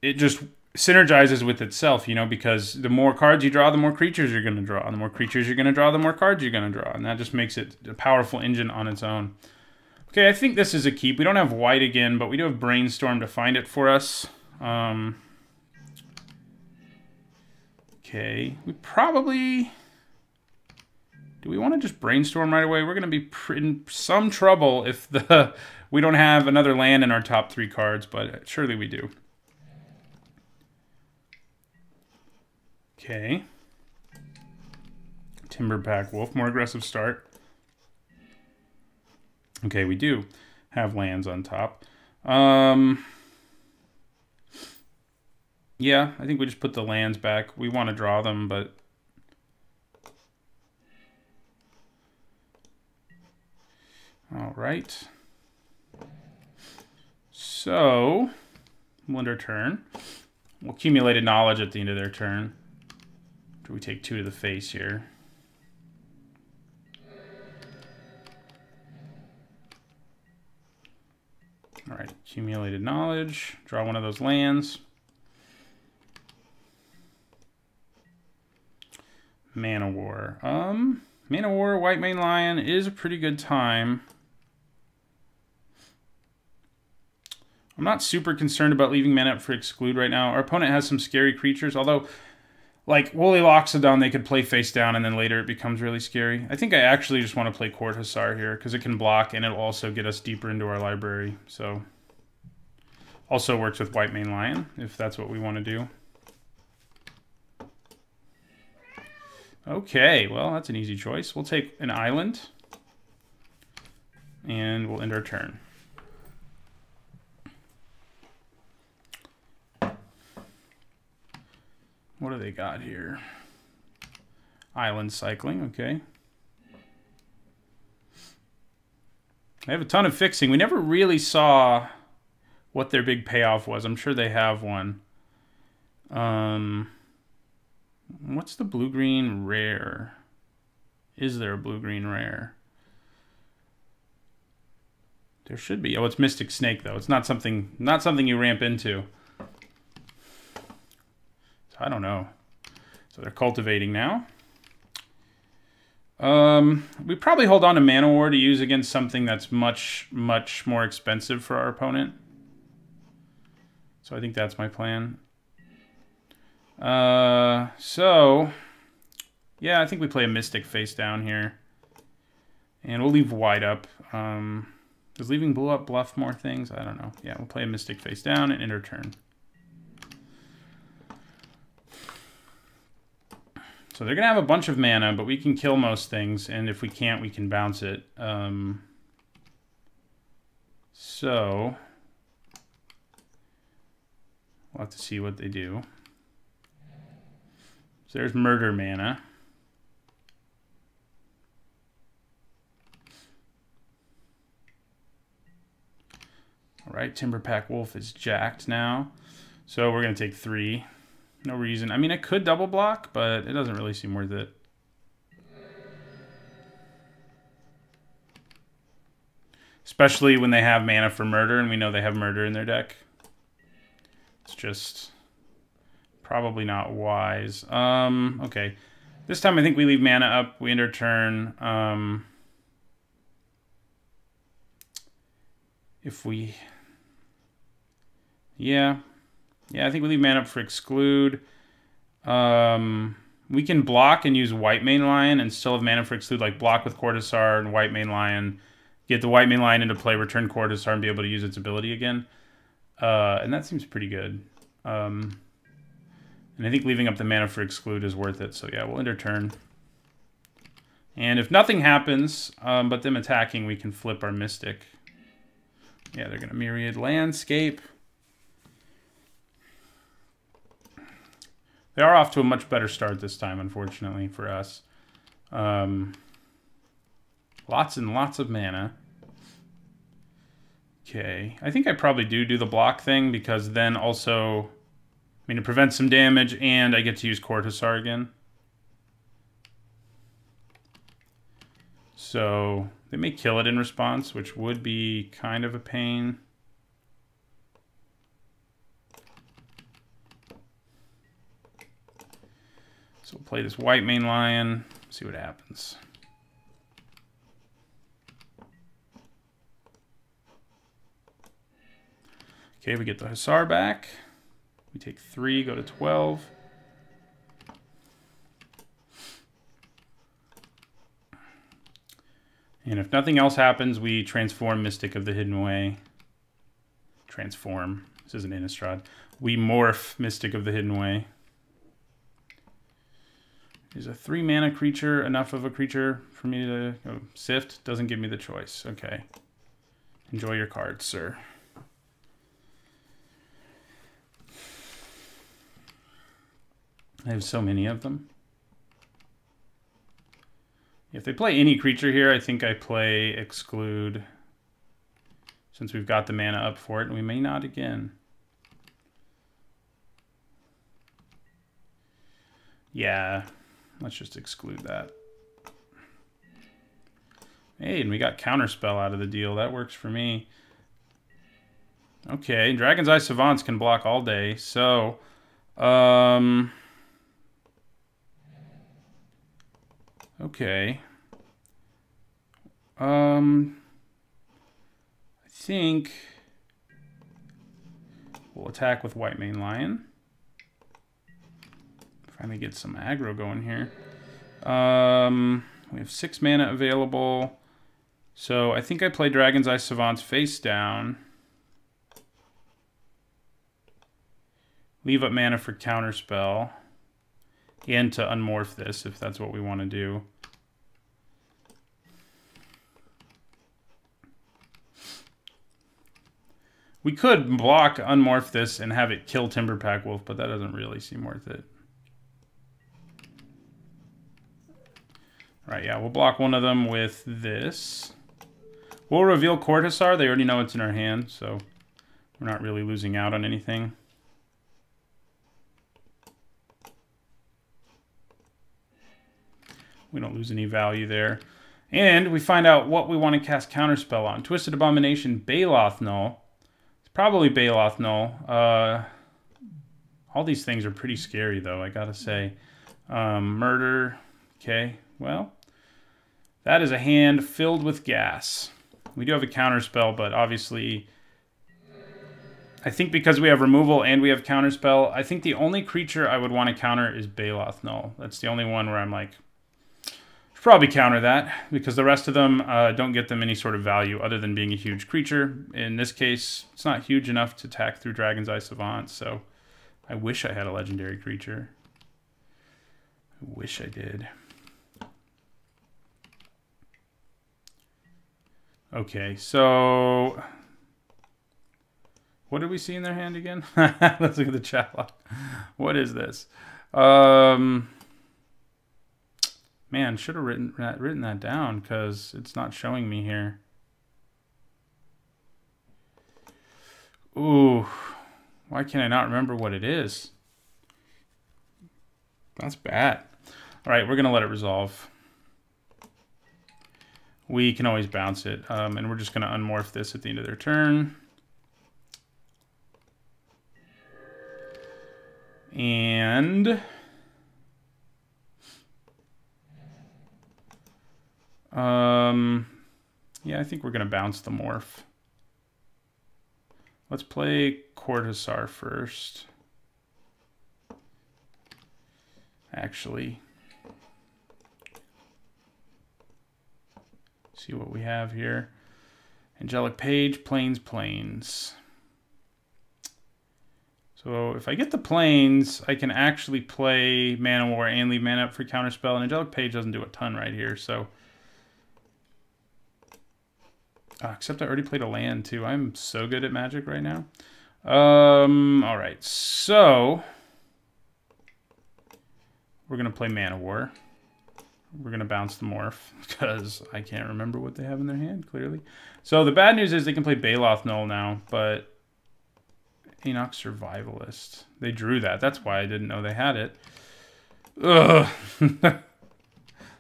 it just synergizes with itself, you know, because the more cards you draw, the more creatures you're going to draw. And the more creatures you're going to draw, the more cards you're going to draw. And that just makes it a powerful engine on its own. Okay, I think this is a keep. We don't have white again, but we do have Brainstorm to find it for us. Okay, we probably... Do we want to just Brainstorm right away? We're going to be in some trouble if we don't have another land in our top 3 cards, but surely we do. Okay. Timberpack Wolf, more aggressive start. Okay, we do have lands on top. Yeah, I think we just put the lands back. We want to draw them, but... All right. So, we'll end our turn. We'll accumulated knowledge at the end of their turn. After we take 2 to the face here. All right, accumulated knowledge. Draw one of those lands. Mana War. Mana War, White Mane Lion is a pretty good time. I'm not super concerned about leaving mana up for Exclude right now. Our opponent has some scary creatures, although, like Woolly Loxodon, they could play face down and then later it becomes really scary. I think I actually just want to play Court Hussar here because it can block and it'll also get us deeper into our library. So, also works with White Mane Lion if that's what we want to do. Okay, well, that's an easy choice. We'll take an island and we'll end our turn. What do they got here? Island cycling, okay. They have a ton of fixing. We never really saw what their big payoff was. I'm sure they have one. What's the blue-green rare? Is there a blue-green rare? There should be. Oh, it's Mystic Snake, though. It's not something you ramp into. So I don't know. So they're cultivating now. We probably hold on to Mana War to use against something that's much, much more expensive for our opponent. So I think that's my plan. So, yeah, I think we play a Mystic face down here. And we'll leave white up. Does leaving blue up bluff more things? I don't know. Yeah, we'll play a Mystic face down and end our turn. So they're going to have a bunch of mana, but we can kill most things, and if we can't, we can bounce it. So we'll have to see what they do. So there's Murder mana. All right, Timberpack Wolf is jacked now. So we're going to take 3. No reason. I mean, it could double block, but it doesn't really seem worth it. Especially when they have mana for Murder, and we know they have Murder in their deck. It's just probably not wise. Okay. This time I think we leave mana up. We end our turn. If we... Yeah, I think we leave mana up for Exclude. We can block and use White Mane Lion and still have mana for Exclude, like block with Court Hussar and White Mane Lion. Get the White Mane Lion into play, return Court Hussar, and be able to use its ability again. And that seems pretty good. And I think leaving up the mana for Exclude is worth it. So yeah, we'll end our turn. And if nothing happens, but them attacking, we can flip our Mystic. Yeah, they're going to Myriad Landscape. They are off to a much better start this time, unfortunately, for us. Lots and lots of mana. Okay. I think I probably do the block thing, because then also... I mean, it prevents some damage, and I get to use Court Hussar again. So, they may kill it in response, which would be kind of a pain. So we'll play this White Mane Lion, see what happens. Okay, we get the Hussar back. We take 3, go to 12. And if nothing else happens, we transform Mystic of the Hidden Way. Transform. This isn't Innistrad. We morph Mystic of the Hidden Way. Is a 3 mana creature enough of a creature for me to... Oh, Sift doesn't give me the choice. Okay. Enjoy your cards, sir. I have so many of them. If they play any creature here, I think I play Exclude. Since we've got the mana up for it, and we may not again. Yeah, let's just exclude that. Hey, and we got Counterspell out of the deal. That works for me. Okay, Dragon's Eye Savants can block all day, so... Okay. I think We'll attack with White Mane Lion. Finally get some aggro going here. We have 6 mana available. So I think I play Dragon's Eye Savants face down. Leave up mana for Counterspell. And to unmorph this, if that's what we want to do. We could block, unmorph this, and have it kill Timberpack Wolf, but that doesn't really seem worth it. Right, yeah, we'll block one of them with this. We'll reveal Court Hussar. They already know it's in our hand, so we're not really losing out on anything. We don't lose any value there. And we find out what we want to cast Counterspell on. Twisted Abomination, Baloth Null. It's probably Baloth Null. All these things are pretty scary, though, I gotta say. Murder. Okay, well, that is a hand filled with gas. We do have a Counterspell, but obviously, I think because we have removal and we have Counterspell, I think the only creature I would want to counter is Baloth Null. That's the only one where I'm like, should probably counter that, because the rest of them don't get them any sort of value other than being a huge creature. In this case, it's not huge enough to attack through Dragon's Eye Savant, so I wish I had a legendary creature. I wish I did. Okay, so what did we see in their hand again? Let's look at the chat log. What is this? Man, should have written that down because it's not showing me here. Ooh, why can I not remember what it is? That's bad. All right, we're gonna let it resolve. We can always bounce it, and we're just gonna unmorph this at the end of their turn. And yeah, I think we're gonna bounce the morph. Let's play Court Hussar first. Actually, see what we have here. Angelic Page, Plains. So if I get the Plains, I can actually play Mana War and leave mana up for Counterspell. And Angelic Page doesn't do a ton right here, so. Except I already played a land too. I'm so good at Magic right now. All right, so we're gonna play Mana War. We're gonna bounce the morph because I can't remember what they have in their hand clearly. So the bad news is they can play Baloth Null now, but Enoch Survivalist. They drew that. That's why I didn't know they had it. Ugh.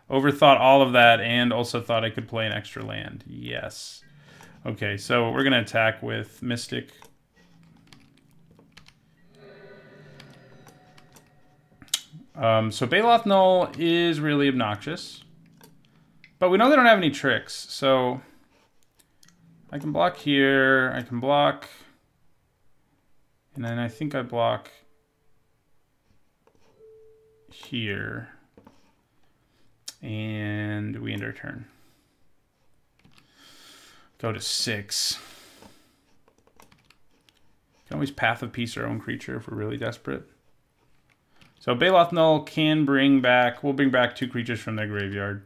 Overthought all of that and also thought I could play an extra land. Yes. Okay, so we're gonna attack with Mystic. So Baloth Null is really obnoxious. But we know they don't have any tricks, so I can block here, I can block, and then I think I block here. And we end our turn. Go to 6. Can always Path of Peace our own creature if we're really desperate. So Baloth Null can bring back, we'll bring back 2 creatures from their graveyard.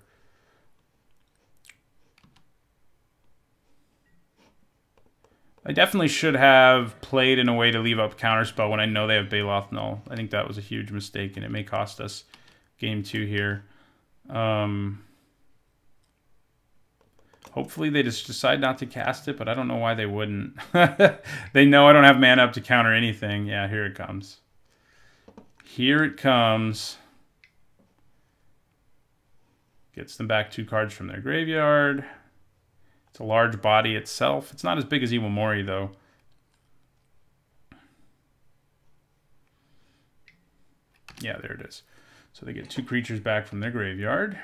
I definitely should have played in a way to leave up Counterspell when I know they have Baloth Null. I think that was a huge mistake and it may cost us game 2 here. Hopefully they just decide not to cast it, but I don't know why they wouldn't. They know I don't have mana up to counter anything. Yeah, here it comes. Here it comes. Gets them back 2 cards from their graveyard. It's a large body itself. It's not as big as Evil Mori, though. Yeah, there it is. So they get 2 creatures back from their graveyard.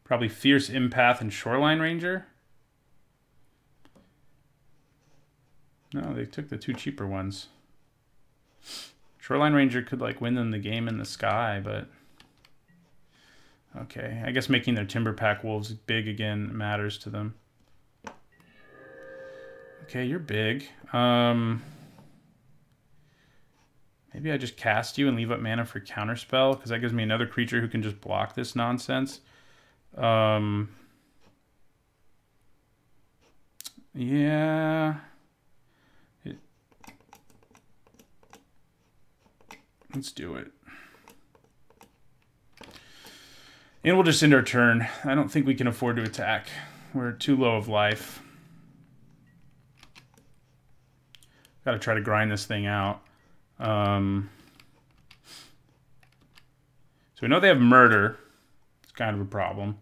Probably Fierce Empath and Shoreline Ranger. No, they took the 2 cheaper ones. Shoreline Ranger could like win them the game in the sky, but okay. I guess making their Timber Pack Wolves big again matters to them. Okay, you're big. Maybe I just cast you and leave up mana for Counterspell, because that gives me another creature who can just block this nonsense. Yeah. Let's do it. And we'll just end our turn. I don't think we can afford to attack. We're too low of life. Got to try to grind this thing out. So we know they have murder. It's kind of a problem.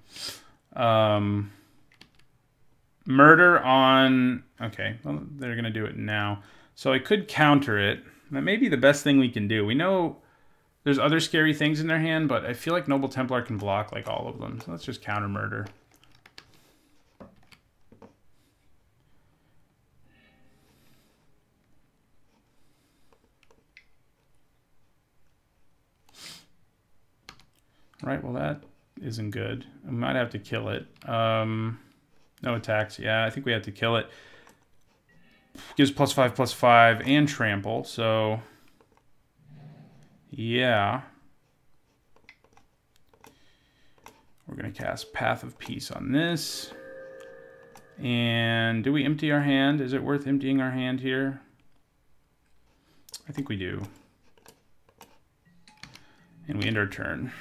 Murder on... Okay, well, they're going to do it now. So I could counter it. That may be the best thing we can do. We know there's other scary things in their hand, but I feel like Noble Templar can block like all of them. So let's just counter murder. Right, well that isn't good. I might have to kill it. No attacks. Yeah, I think we have to kill it. Gives +5/+5 and trample, so yeah. We're gonna cast Path of Peace on this. And do we empty our hand? Is it worth emptying our hand here? I think we do. And we end our turn.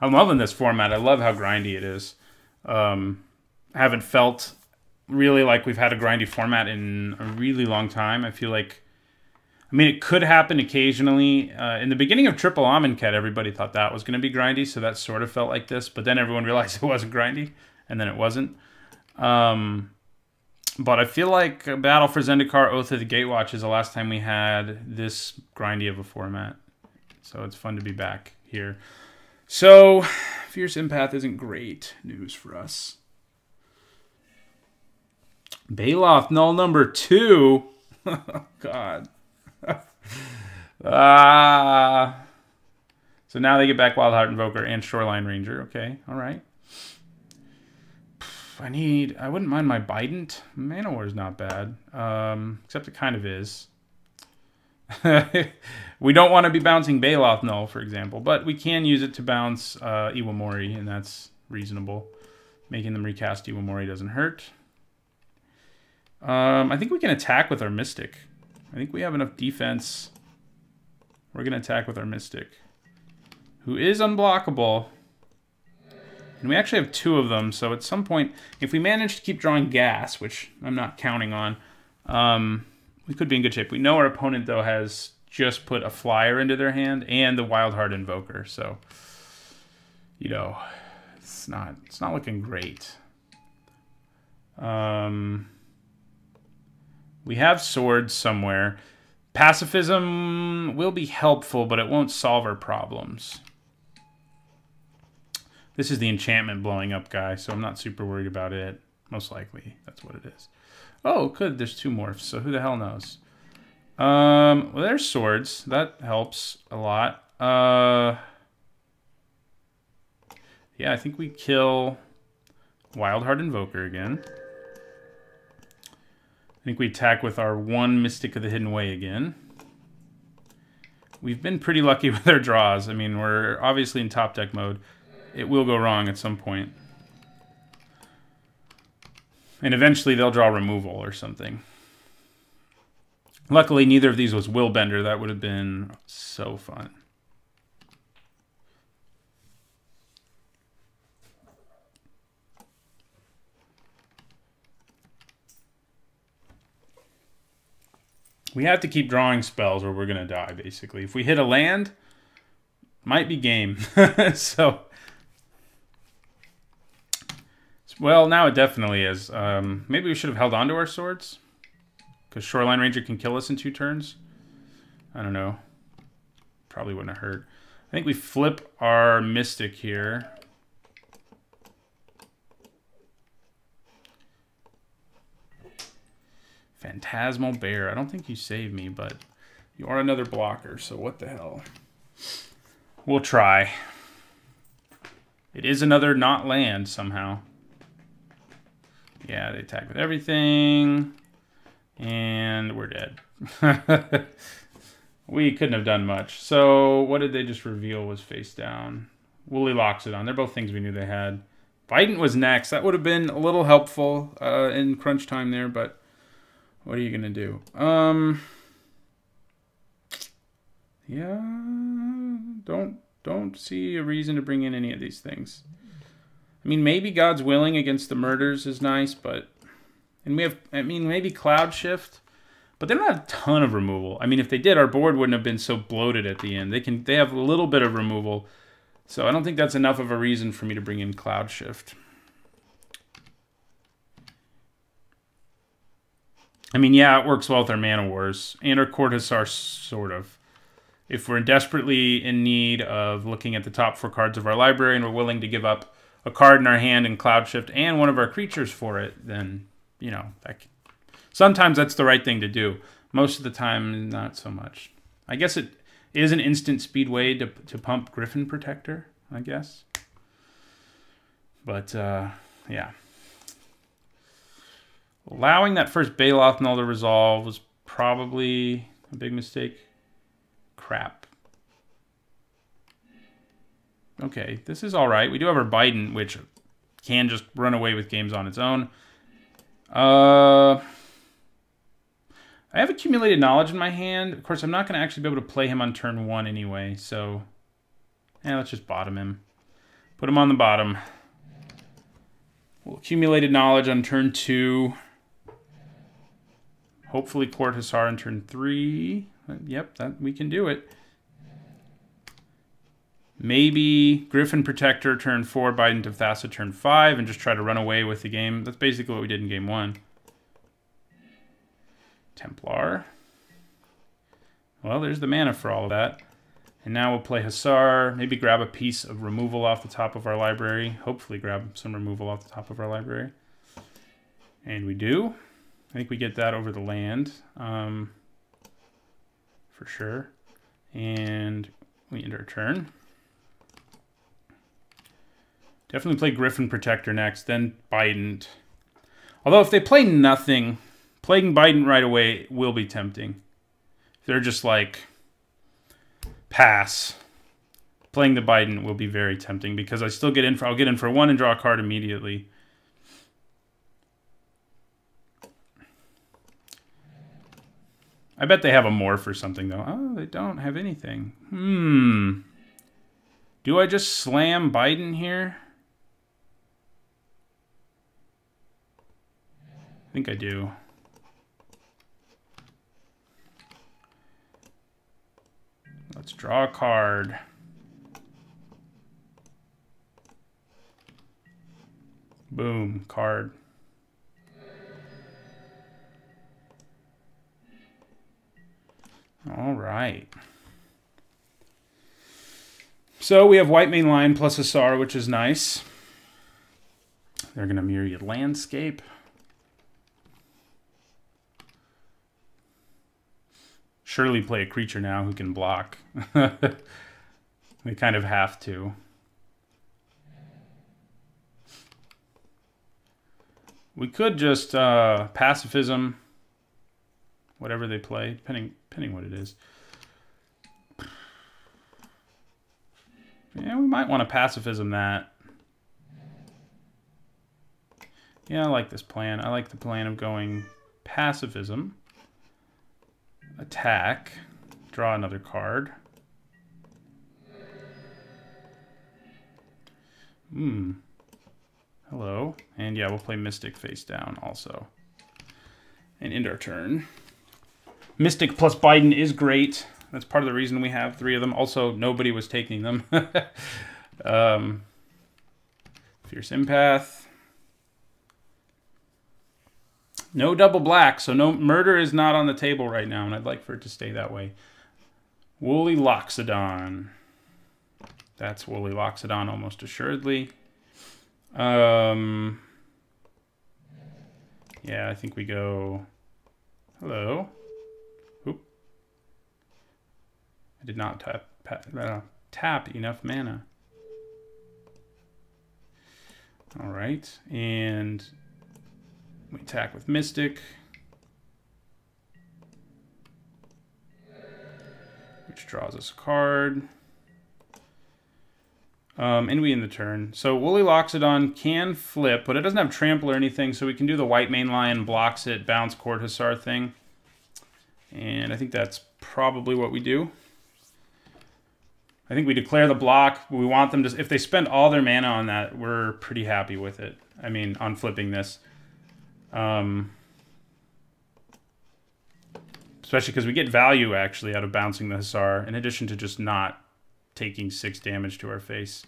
I'm loving this format. I love how grindy it is. I haven't felt really like we've had a grindy format in a really long time. I feel like, I mean, it could happen occasionally. In the beginning of Triple Amonkhet, everybody thought that was going to be grindy, so that sort of felt like this. But then everyone realized it wasn't grindy, and then it wasn't. But I feel like Battle for Zendikar, Oath of the Gatewatch is the last time we had this grindy of a format. So it's fun to be back here. So, Fierce Empath isn't great news for us. Baloth, null number 2. Oh, God. So now they get back Wildheart Invoker and Shoreline Ranger. Okay, all right. I wouldn't mind my Bident. Manowar is not bad. Except it kind of is. We don't want to be bouncing Baloth Null, for example, but we can use it to bounce Iwamori, and that's reasonable. Making them recast Iwamori doesn't hurt. I think we can attack with our Mystic. I think we have enough defense. We're going to attack with our Mystic, who is unblockable. And we actually have 2 of them, so at some point, if we manage to keep drawing gas, which I'm not counting on, we could be in good shape. We know our opponent, though, has just put a flyer into their hand and the Wildheart Invoker, so, you know, it's not looking great. We have swords somewhere. Pacifism will be helpful, but it won't solve our problems. This is the enchantment blowing up guy, so I'm not super worried about it. Most likely, that's what it is. Oh, good. There's 2 morphs, so who the hell knows? Well, there's swords. That helps a lot. Yeah, I think we kill Wildheart Invoker again. I think we attack with our 1 Mystic of the Hidden Way again. We've been pretty lucky with our draws. I mean, we're obviously in top deck mode. It will go wrong at some point. And eventually they'll draw removal or something. Luckily, neither of these was Willbender. That would have been so fun. We have to keep drawing spells or we're going to die, basically. If we hit a land, might be game. So... Well, now it definitely is. Maybe we should have held on to our swords. Because Shoreline Ranger can kill us in 2 turns. I don't know. Probably wouldn't have hurt. I think we flip our Mystic here. Phantasmal Bear. I don't think you save me, but you are another blocker, so what the hell. We'll try. It is another not land somehow. Yeah, they attack with everything. And we're dead. We couldn't have done much. So what did they just reveal was face down? Woolly Loxodon. They're both things we knew they had. Bident was next. That would have been a little helpful in crunch time there, but what are you going to do? Yeah, don't see a reason to bring in any of these things. I mean, maybe God's Willing against the Murders is nice, but... And we have, I mean, maybe Cloud Shift, but they don't have a ton of removal. I mean, if they did, our board wouldn't have been so bloated at the end. They have a little bit of removal, so I don't think that's enough of a reason for me to bring in Cloud Shift. I mean, yeah, it works well with our Mana Wars and our Court Hussar, sort of. If we're desperately in need of looking at the top 4 cards of our library and we're willing to give up a card in our hand and Cloud Shift and one of our creatures for it, then, you know, sometimes that's the right thing to do. Most of the time, not so much. I guess it is an instant speed way to pump Griffin Protector, I guess. But, yeah. Allowing that first Baloth Null to resolve was probably a big mistake. Crap. Okay, this is all right. We do have our Bident, which can just run away with games on its own. I have Accumulated Knowledge in my hand. Of course, I'm not going to actually be able to play him on turn 1 anyway, so... let's just bottom him. Put him on the bottom. We'll Accumulated Knowledge on turn 2. Hopefully Court Hussar on turn 3. Yep, that we can do it. Maybe Griffin Protector turn 4, Bident of Thassa turn 5, and just try to run away with the game. That's basically what we did in game 1. Templar. Well, there's the mana for all of that. And now we'll play Hussar, maybe grab a piece of removal off the top of our library. Hopefully grab some removal off the top of our library. And we do. I think we get that over the land. For sure. And we end our turn. Definitely play Griffin Protector next, then Bident. Although if they play nothing, playing Bident right away will be tempting. If they're just like, pass. Playing the Bident will be very tempting because I still get in for, I'll get in for 1 and draw a card immediately. I bet they have a morph or something, though. Oh, they don't have anything. Do I just slam Bident here? I think I do. Let's draw a card. Boom, card. All right. So we have White Main Lion plus Hussar, which is nice. They're going to Myriad Landscape. Surely play a creature now who can block. They kind of have to. We could just Pacifism, whatever they play, depending what it is. Yeah, we might want to Pacifism that. Yeah, I like this plan. I like the plan of going Pacifism, attack, draw another card. Hello. And yeah, we'll play Mystic face down also. And end our turn. Mystic plus Bident is great. That's part of the reason we have 3 of them. Also, nobody was taking them. Fierce Empath. No double black, so no murder is not on the table right now, and I'd like for it to stay that way. Woolly Loxodon. That's Woolly Loxodon almost assuredly. Yeah, I think we go... Hello. Oop. I did not tap enough mana. All right, and we attack with Mystic, which draws us a card. And we end the turn. So Woolly Loxodon can flip, but it doesn't have trample or anything, so we can do the white main lion, blocks it, bounce, Court Hussar thing. And I think that's probably what we do. I think we declare the block. We want them to, if they spend all their mana on that, we're pretty happy with it. I mean, on flipping this. Especially because we get value, actually, out of bouncing the Hussar, in addition to just not taking 6 damage to our face.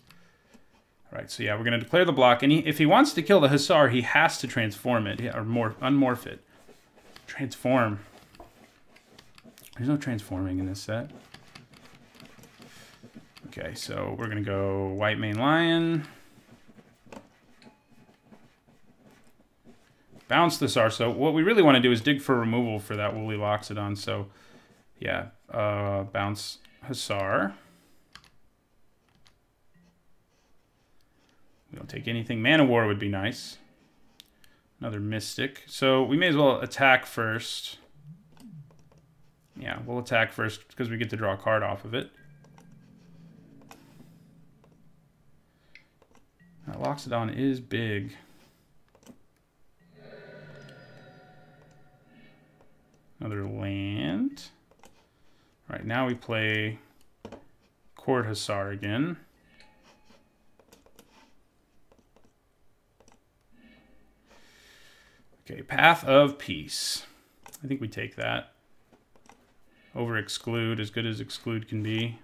All right, so yeah, we're going to declare the block. And if he wants to kill the Hussar, he has to transform it, or unmorph it. Transform. There's no transforming in this set. Okay, so we're going to go white main lion. Bounce the Hussar. So what we really want to do is dig for removal for that Woolly Loxodon. So yeah, bounce Hussar. We don't take anything. Mana War would be nice. Another Mystic. So we may as well attack first. Yeah, we'll attack first because we get to draw a card off of it. That Loxodon is big. Another land. All right, now we play Court Hussar again. Okay, Path of Peace. I think we take that. Over Exclude, as good as Exclude can be.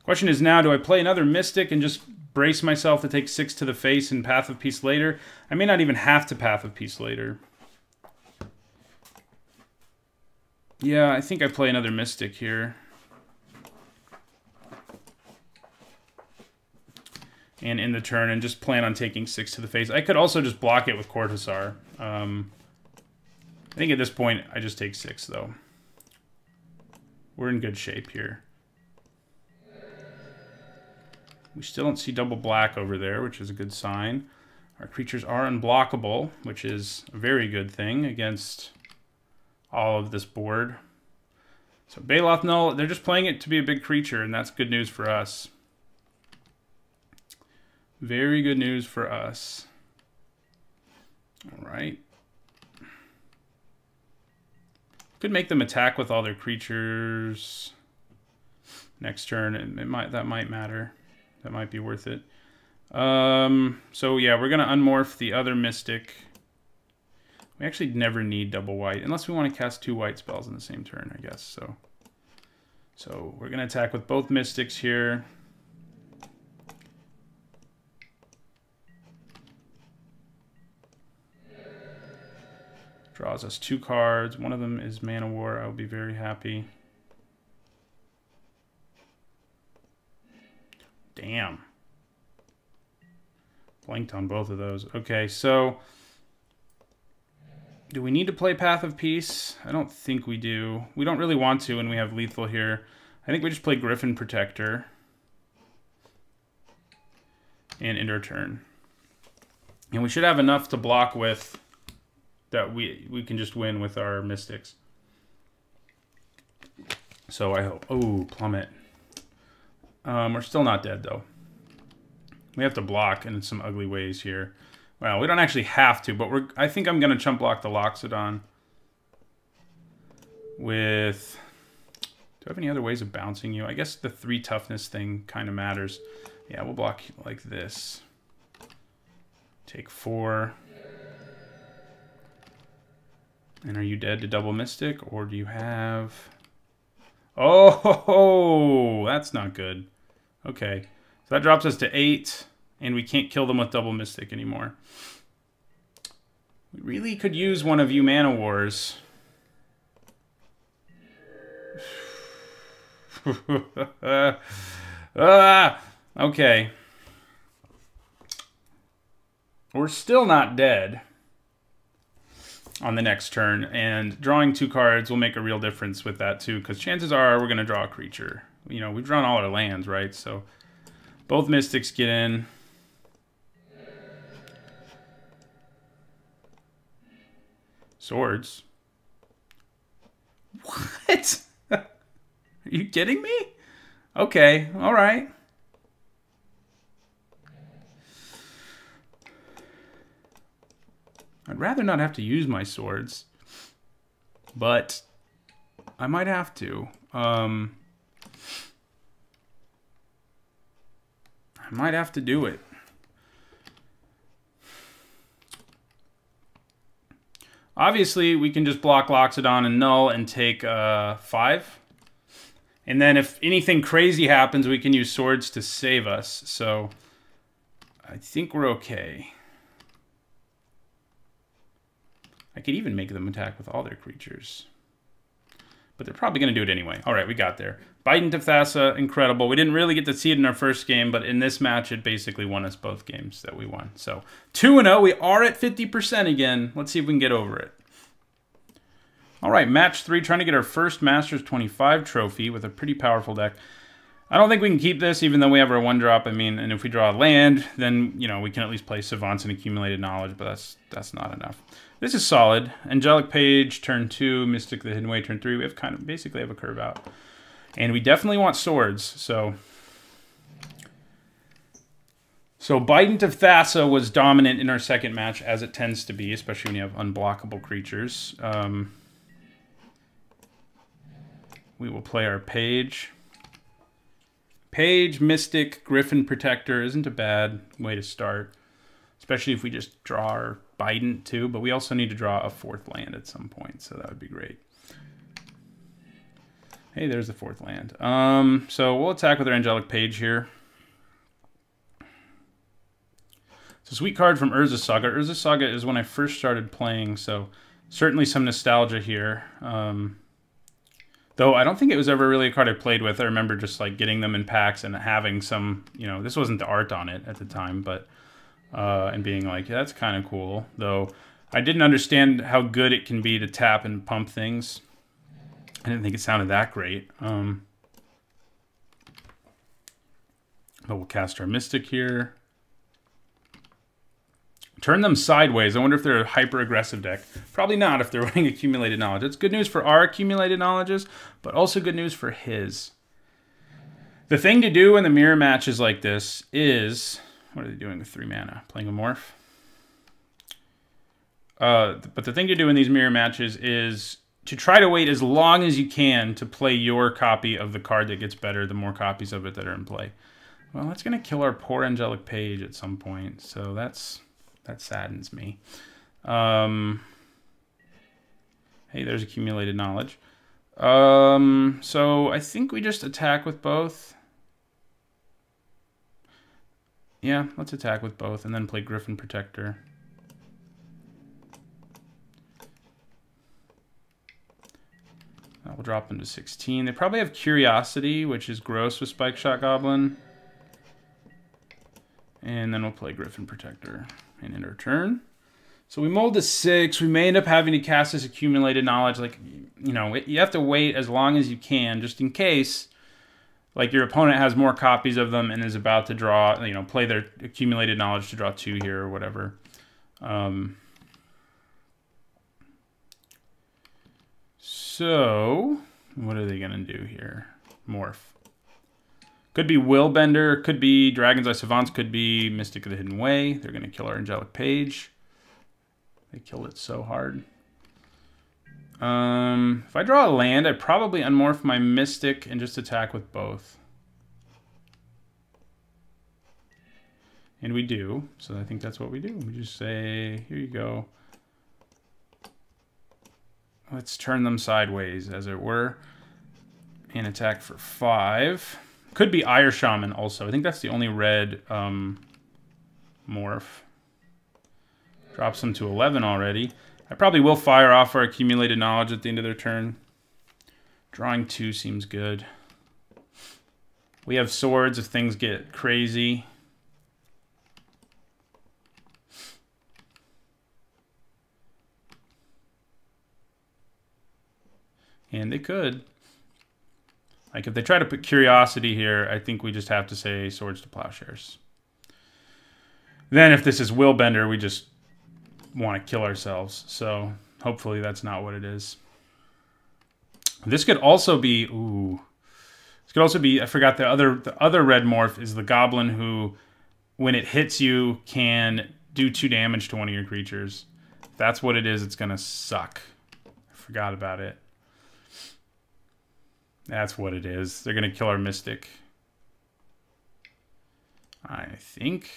Question is now, do I play another Mystic and just brace myself to take 6 to the face and Path of Peace later? I may not even have to Path of Peace later. Yeah, I think I play another Mystic here. And in the turn, and just plan on taking 6 to the face. I could also just block it with Court Hussar. I think at this point, I just take 6, though. We're in good shape here. We still don't see double black over there, which is a good sign. Our creatures are unblockable, which is a very good thing against all of this board. So Baloth Null, they're just playing it to be a big creature, and that's good news for us. Very good news for us. All right. Could make them attack with all their creatures next turn. That might matter. That might be worth it. So yeah, we're gonna unmorph the other Mystic. We actually never need double white unless we want to cast 2 white spells in the same turn, I guess. So we're gonna attack with both Mystics here. Draws us 2 cards. One of them is Mana War. I'll be very happy. Damn. Blanked on both of those. Okay, so do we need to play Path of Peace? I don't think we do. We don't really want to when we have lethal here. I think we just play Griffin Protector. And end our turn. And we should have enough to block with that we can just win with our Mystics. So I hope. Oh, Plummet. We're still not dead, though. We have to block in some ugly ways here. Well, we don't actually have to, but I think I'm going to chump block the Loxodon. With... Do I have any other ways of bouncing you? I guess the 3 toughness thing kind of matters. Yeah, we'll block like this. Take 4. And are you dead to double Mystic, or do you have... Oh, that's not good. Okay, so that drops us to 8, and we can't kill them with double Mystic anymore. We really could use one of you Mana Wars. Okay. We're still not dead on the next turn, and drawing 2 cards will make a real difference with that too, because chances are we're going to draw a creature. You know, we've drawn all our lands, right? So both Mystics get in. Swords. What? Are you kidding me? Okay, all right. I'd rather not have to use my swords, but I might have to. I might have to do it. Obviously, we can just block Loxodon and Null and take 5. And then if anything crazy happens, we can use swords to save us. So I think we're okay. I could even make them attack with all their creatures. But they're probably going to do it anyway. All right, we got there. Bident of Thassa, incredible. We didn't really get to see it in our first game, but in this match, it basically won us both games that we won. So 2-0, we are at 50% again. Let's see if we can get over it. All right, match 3, trying to get our first Masters 25 trophy with a pretty powerful deck. I don't think we can keep this, even though we have our 1-drop. I mean, and if we draw a land, then, you know, we can at least play Savants and Accumulated Knowledge, but that's not enough. This is solid. Angelic Page, turn 2. Mystic the Hidden Way, turn 3. We have kind of basically have a curve out. And we definitely want swords, so Bident of Thassa was dominant in our second match, as it tends to be, especially when you have unblockable creatures. We will play our Page. Page, Mystic, Griffin Protector isn't a bad way to start, especially if we just draw our Bident too, but we also need to draw a 4th land at some point, so that would be great. Hey, there's the 4th land. So we'll attack with our Angelic Page here. It's a sweet card from Urza Saga. Urza Saga is when I first started playing, so certainly some nostalgia here. Though I don't think it was ever really a card I played with. I remember just like getting them in packs and having some, you know, this wasn't the art on it at the time, but and being like, yeah, that's kind of cool. Though I didn't understand how good it can be to tap and pump things. I didn't think it sounded that great. But we'll cast our Mystic here. Turn them sideways. I wonder if they're a hyper-aggressive deck. Probably not if they're running Accumulated Knowledge. It's good news for our Accumulated Knowledges, but also good news for his. The thing to do in the mirror matches like this is... What are they doing with 3 mana? Playing a Morph? But the thing to do in these mirror matches is to try to wait as long as you can to play your copy of the card that gets better, the more copies of it that are in play. Well, that's going to kill our poor Angelic Page at some point, so that saddens me. Hey, there's Accumulated Knowledge. So I think we just attack with both. Yeah, let's attack with both and then play Griffin Protector. That will drop into 16. They probably have Curiosity, which is gross with Spike Shot Goblin. And then we'll play Griffin Protector and end our turn. So we mulled to 6. We may end up having to cast this Accumulated Knowledge. Like, you know, you have to wait as long as you can, just in case, like, your opponent has more copies of them and is about to draw, you know, play their Accumulated Knowledge to draw 2 here or whatever. So, what are they going to do here? Morph. Could be Willbender, could be Dragon's Eye Savants, could be Mystic of the Hidden Way. They're going to kill our Angelic Page. They killed it so hard. If I draw a land, I'd probably unmorph my Mystic and just attack with both. And we do, so I think that's what we do. We just say, here you go. Let's turn them sideways, as it were, and attack for 5. Could be Ire Shaman also. I think that's the only red morph. Drops them to 11 already. I probably will fire off our Accumulated Knowledge at the end of their turn. Drawing 2 seems good. We have swords if things get crazy. And they could. Like, if they try to put curiosity here, I think we just have to say swords to plowshares. Then if this is Willbender, we just want to kill ourselves. So hopefully that's not what it is. This could also be... Ooh. This could also be... I forgot the other red morph is the goblin who, when it hits you, can do 2 damage to one of your creatures. If that's what it is, it's going to suck. I forgot about it. That's what it is. They're going to kill our Mystic. I think.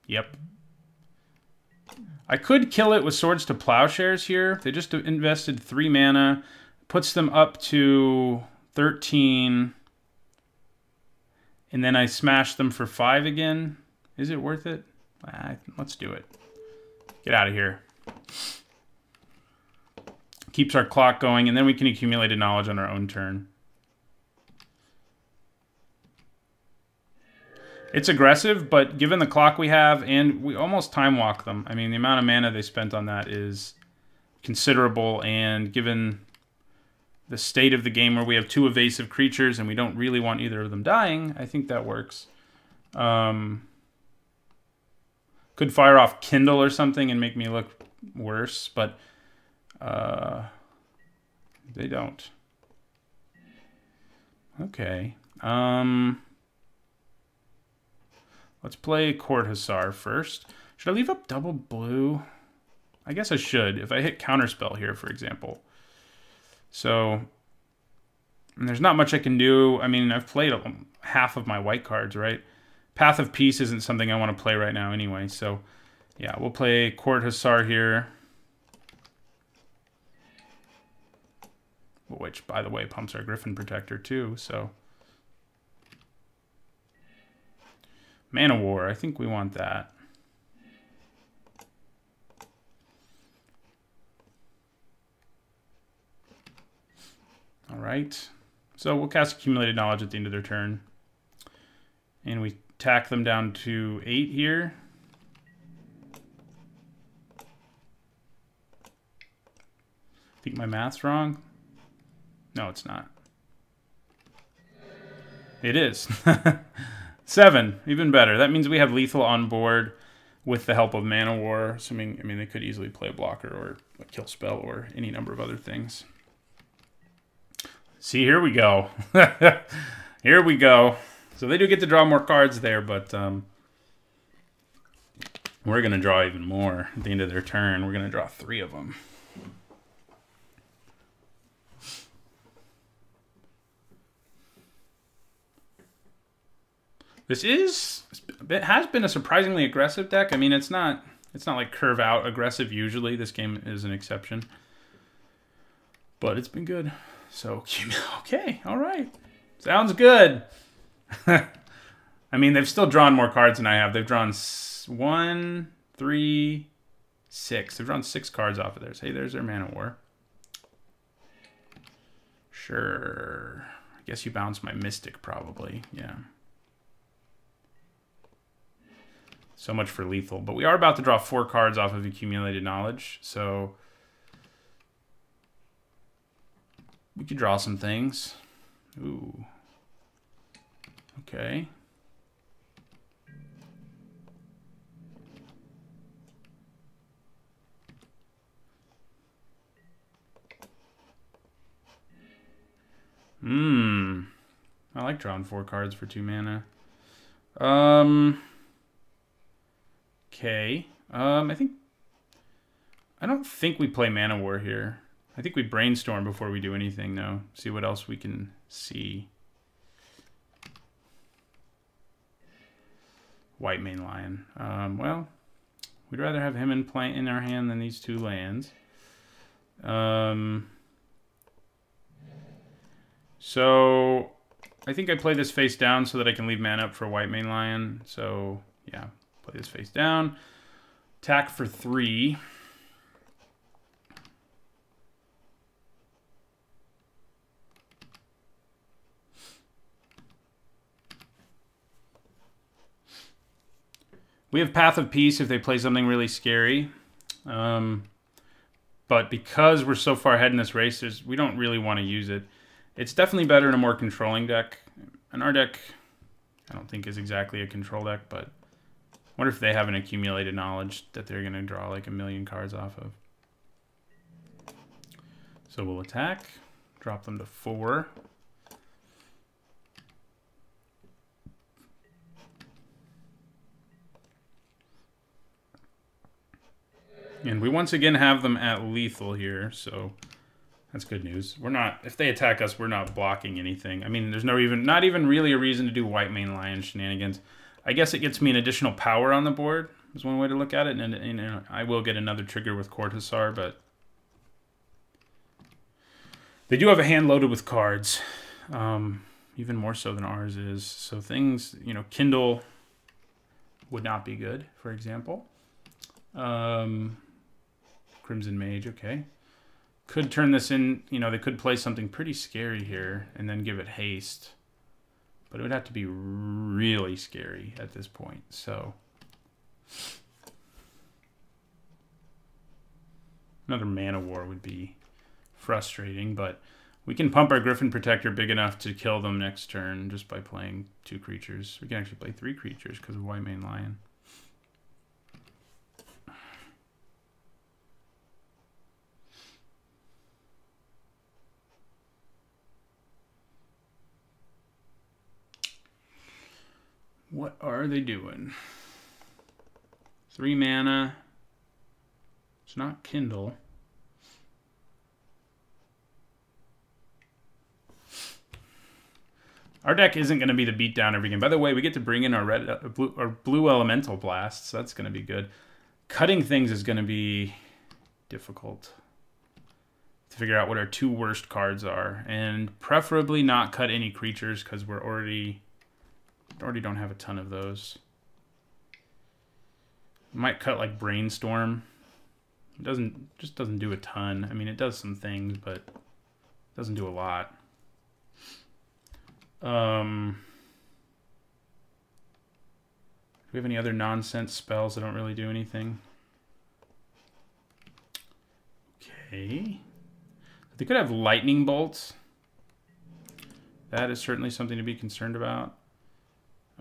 Yep. I could kill it with Swords to Plowshares here. They just invested 3 mana. Puts them up to 13. And then I smash them for 5 again. Is it worth it? Let's do it. Get out of here. Keeps our clock going, and then we can accumulate a knowledge on our own turn. It's aggressive, but given the clock we have, and we almost time walk them. I mean, the amount of mana they spent on that is considerable, and given the state of the game where we have 2 evasive creatures and we don't really want either of them dying, I think that works. Could fire off Kindle or something and make me look worse, but... they don't. Okay. Let's play Court Hussar first. Should I leave up double blue? I guess I should, if I hit Counterspell here, for example. So, there's not much I can do. I mean, I've played half of my white cards, right? Path of Peace isn't something I want to play right now anyway, so... Yeah, we'll play Court Hussar here. Which, by the way, pumps our Griffin Protector too, so... Mana War, I think we want that. Alright. So we'll cast Accumulated Knowledge at the end of their turn. And we tack them down to 8 here. I think my math's wrong. No, it's not. It is. 7, even better. That means we have lethal on board with the help of Mana War. Assuming, I mean, they could easily play a blocker or a kill spell or any number of other things. See, here we go. Here we go. So they do get to draw more cards there, but we're going to draw even more at the end of their turn. We're going to draw 3 of them. It has been a surprisingly aggressive deck. I mean, it's not like curve out aggressive usually. This game is an exception. But it's been good. So, okay, all right. Sounds good. I mean, they've still drawn more cards than I have. They've drawn 1, 3, 6. They've drawn 6 cards off of theirs. Hey, there's their Mana War. Sure. I guess you bounce my Mystic probably. Yeah. So much for lethal. But we are about to draw 4 cards off of Accumulated Knowledge, so we could draw some things. Ooh. Okay. I like drawing 4 cards for 2 mana. Okay. I don't think we play Mana War here. I think we brainstorm before we do anything, though. See what else we can see. White Mane Lion. Well, we'd rather have him in our hand than these 2 lands. So I think I play this face down so that I can leave mana up for White Mane Lion. So yeah, play this face down. Attack for 3. We have Path of Peace if they play something really scary. But because we're so far ahead in this race, we don't really want to use it. It's definitely better in a more controlling deck. And our deck, I don't think is exactly a control deck, but I wonder if they have an accumulated knowledge that they're going to draw like 1,000,000 cards off of. So we'll attack, drop them to 4. And we once again have them at lethal here, so that's good news. We're not, if they attack us, we're not blocking anything. I mean, there's not even really a reason to do White Mane Lion shenanigans. I guess it gets me an additional power on the board, is one way to look at it, and you know, I will get another trigger with Cortazar, but they do have a hand loaded with cards, even more so than ours is. So things, you know, Kindle would not be good, for example. Crimson Mage, okay. Could turn this in, you know, they could play something pretty scary here and then give it haste. But it would have to be really scary at this point, so. Another Mana War would be frustrating, but we can pump our Griffin Protector big enough to kill them next turn just by playing 2 creatures. We can actually play 3 creatures because of White Mane Lion. What are they doing? 3 mana. It's not Kindle. Our deck isn't going to be the beatdown every game. By the way, we get to bring in our blue elemental blasts. So that's going to be good. Cutting things is going to be difficult to figure out what our 2 worst cards are, and preferably not cut any creatures because we're already don't have a ton of those. Might cut like Brainstorm. It just doesn't do a ton. I mean, it does some things, but it doesn't do a lot. Do we have any other nonsense spells that don't really do anything? Okay. They could have lightning bolts. That is certainly something to be concerned about.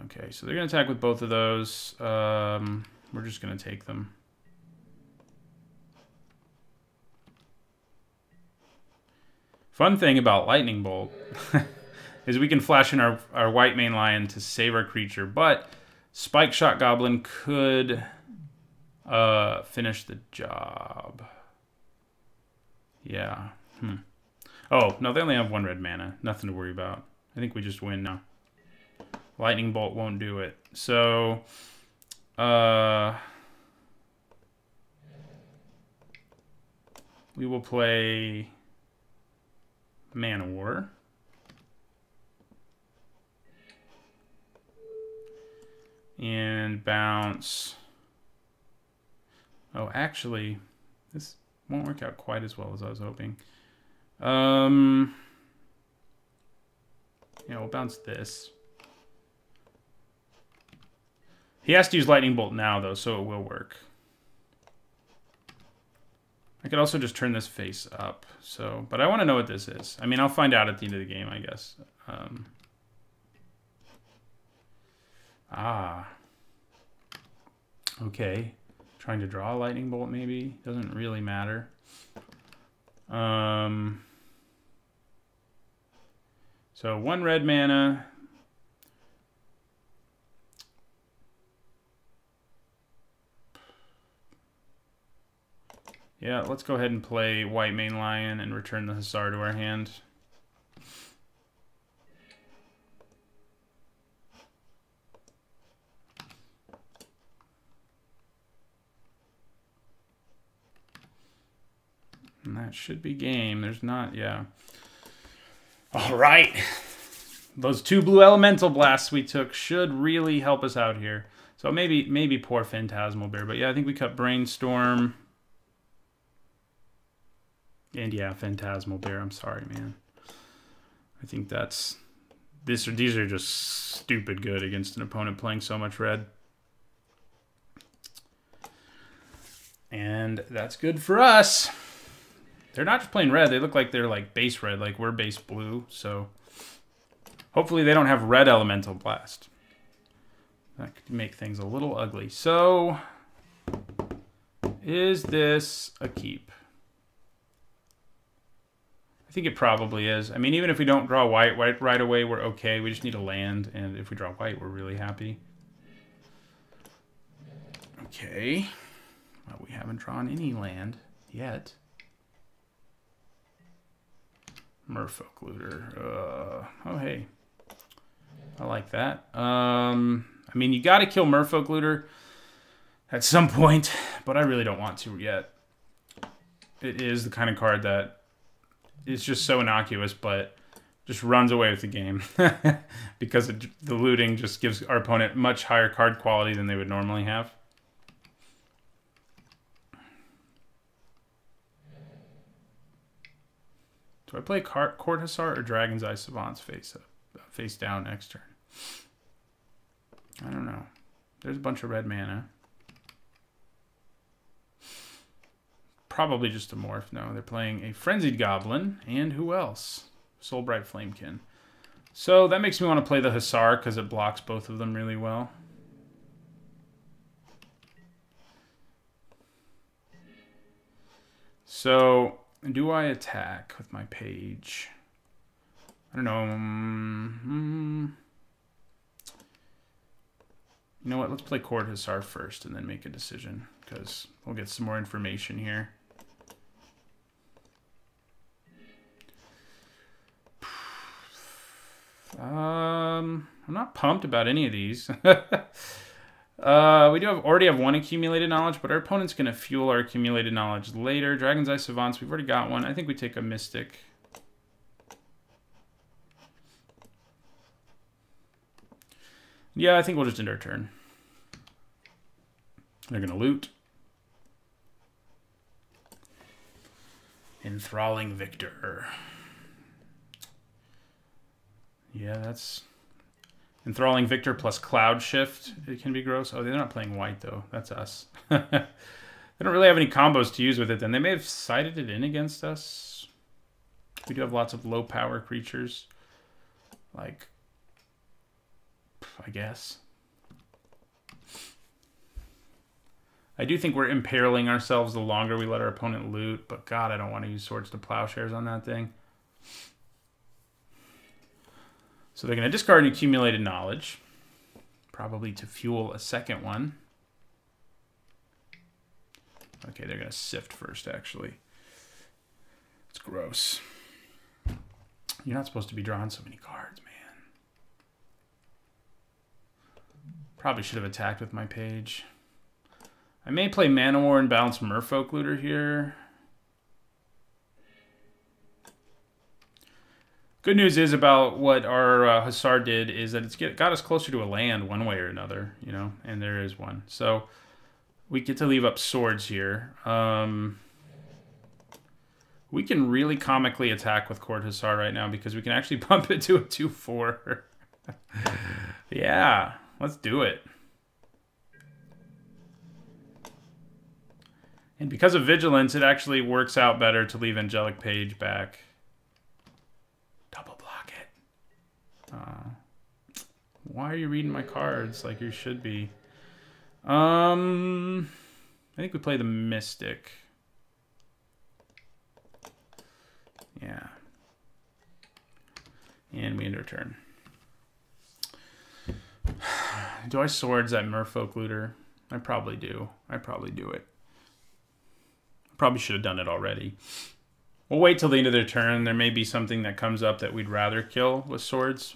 Okay, so they're going to attack with both of those. We're just going to take them. Fun thing about Lightning Bolt is we can flash in our White Mane Lion to save our creature, but Spike Shot Goblin could finish the job. Yeah. Oh, no, they only have 1 red mana. Nothing to worry about. I think we just win now. Lightning Bolt won't do it. So, we will play Mana War. And bounce. Oh, actually, this won't work out quite as well as I was hoping. Yeah, we'll bounce this. He has to use Lightning Bolt now, though, so it will work. I could also just turn this face up, so, but I want to know what this is. I mean, I'll find out at the end of the game, I guess. Okay. Trying to draw a Lightning Bolt, maybe. Doesn't really matter. So 1 red mana. Yeah, let's go ahead and play White Mane Lion and return the Hussar to our hand. And that should be game. There's not, yeah. All right. Those 2 blue elemental blasts we took should really help us out here. So maybe poor Phantasmal Bear. But yeah, I think we cut Brainstorm. And yeah, Phantasmal Bear. I'm sorry, man. I think that's... these are just stupid good against an opponent playing so much red. And that's good for us. They're not just plain red. They look like they're like base red, like we're base blue. So hopefully they don't have red elemental blast. That could make things a little ugly. So is this a keep? I think it probably is. I mean, even if we don't draw white right away, we're okay. We just need a land, and if we draw white, we're really happy. Okay. Well, we haven't drawn any land yet. Merfolk Looter. Oh, hey. I like that. I mean, you got to kill Merfolk Looter at some point, but I really don't want to yet. It is the kind of card that is just so innocuous, but just runs away with the game. Because the looting just gives our opponent much higher card quality than they would normally have. Do I play Court Hussar or Dragon's Eye Savants face down next turn? I don't know. There's a bunch of red mana. Probably just a morph. No, they're playing a Frenzied Goblin. And who else? Soulbright Flamekin. So that makes me want to play the Hussar because it blocks both of them really well. So do I attack with my page? I don't know. You know what? Let's play Court Hussar first and then make a decision, because we'll get some more information here. I'm not pumped about any of these. We already have one accumulated knowledge, but our opponent's going to fuel our accumulated knowledge later. Dragon's Eye Savants, we've already got one. I think we take a Mystic. Yeah, I think we'll just end our turn. They're going to loot. Enthralling Victor. Yeah, that's... Enthralling Victor plus Cloud Shift. It can be gross. Oh, they're not playing white, though. That's us. They don't really have any combos to use with it, then. They may have sided it in against us. We do have lots of low-power creatures. Like... I guess. I do think we're imperiling ourselves the longer we let our opponent loot, but God, I don't want to use Swords to Plowshares on that thing. So they're going to discard an accumulated knowledge, probably to fuel a second one. Okay, they're going to sift first, actually. It's gross. You're not supposed to be drawing so many cards, man. Probably should have attacked with my page. I may play Mana War and bounce Merfolk Looter here. Good news is about what our Hussar did is that it's got us closer to a land one way or another, you know, and there is one. So we get to leave up swords here. We can really comically attack with Court Hussar right now because we can actually bump it to a 2/4. Yeah. Let's do it. And because of Vigilance, it actually works out better to leave Angelic Page back. Double block it. Why are you reading my cards like you should be? I think we play the Mystic. Yeah. And we end our turn. Do I swords that Merfolk Looter? I probably do. I probably do it. Probably should have done it already. We'll wait till the end of their turn. There may be something that comes up that we'd rather kill with swords.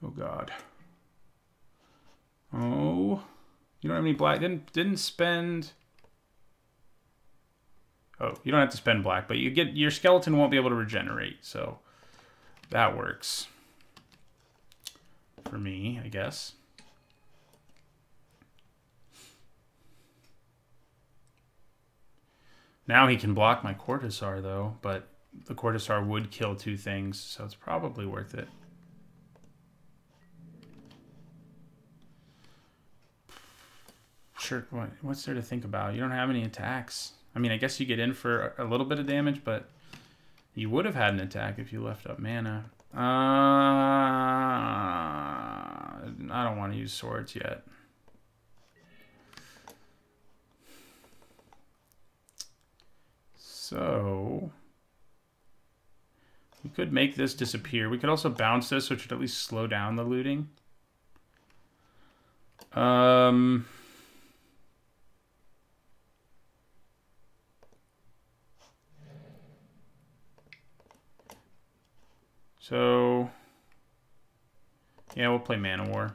Oh God. Oh, you don't have any black. Didn't spend. Oh, you don't have to spend black, but you get your skeleton won't be able to regenerate, so that works for me, I guess. Now he can block my Court Hussar, though, but the Court Hussar would kill two things, so it's probably worth it. Sure, what's there to think about? You don't have any attacks. I mean, I guess you get in for a little bit of damage, but you would have had an attack if you left up mana. I don't want to use swords yet. So we could make this disappear. We could also bounce this, which would at least slow down the looting. So yeah, we'll play Mana War.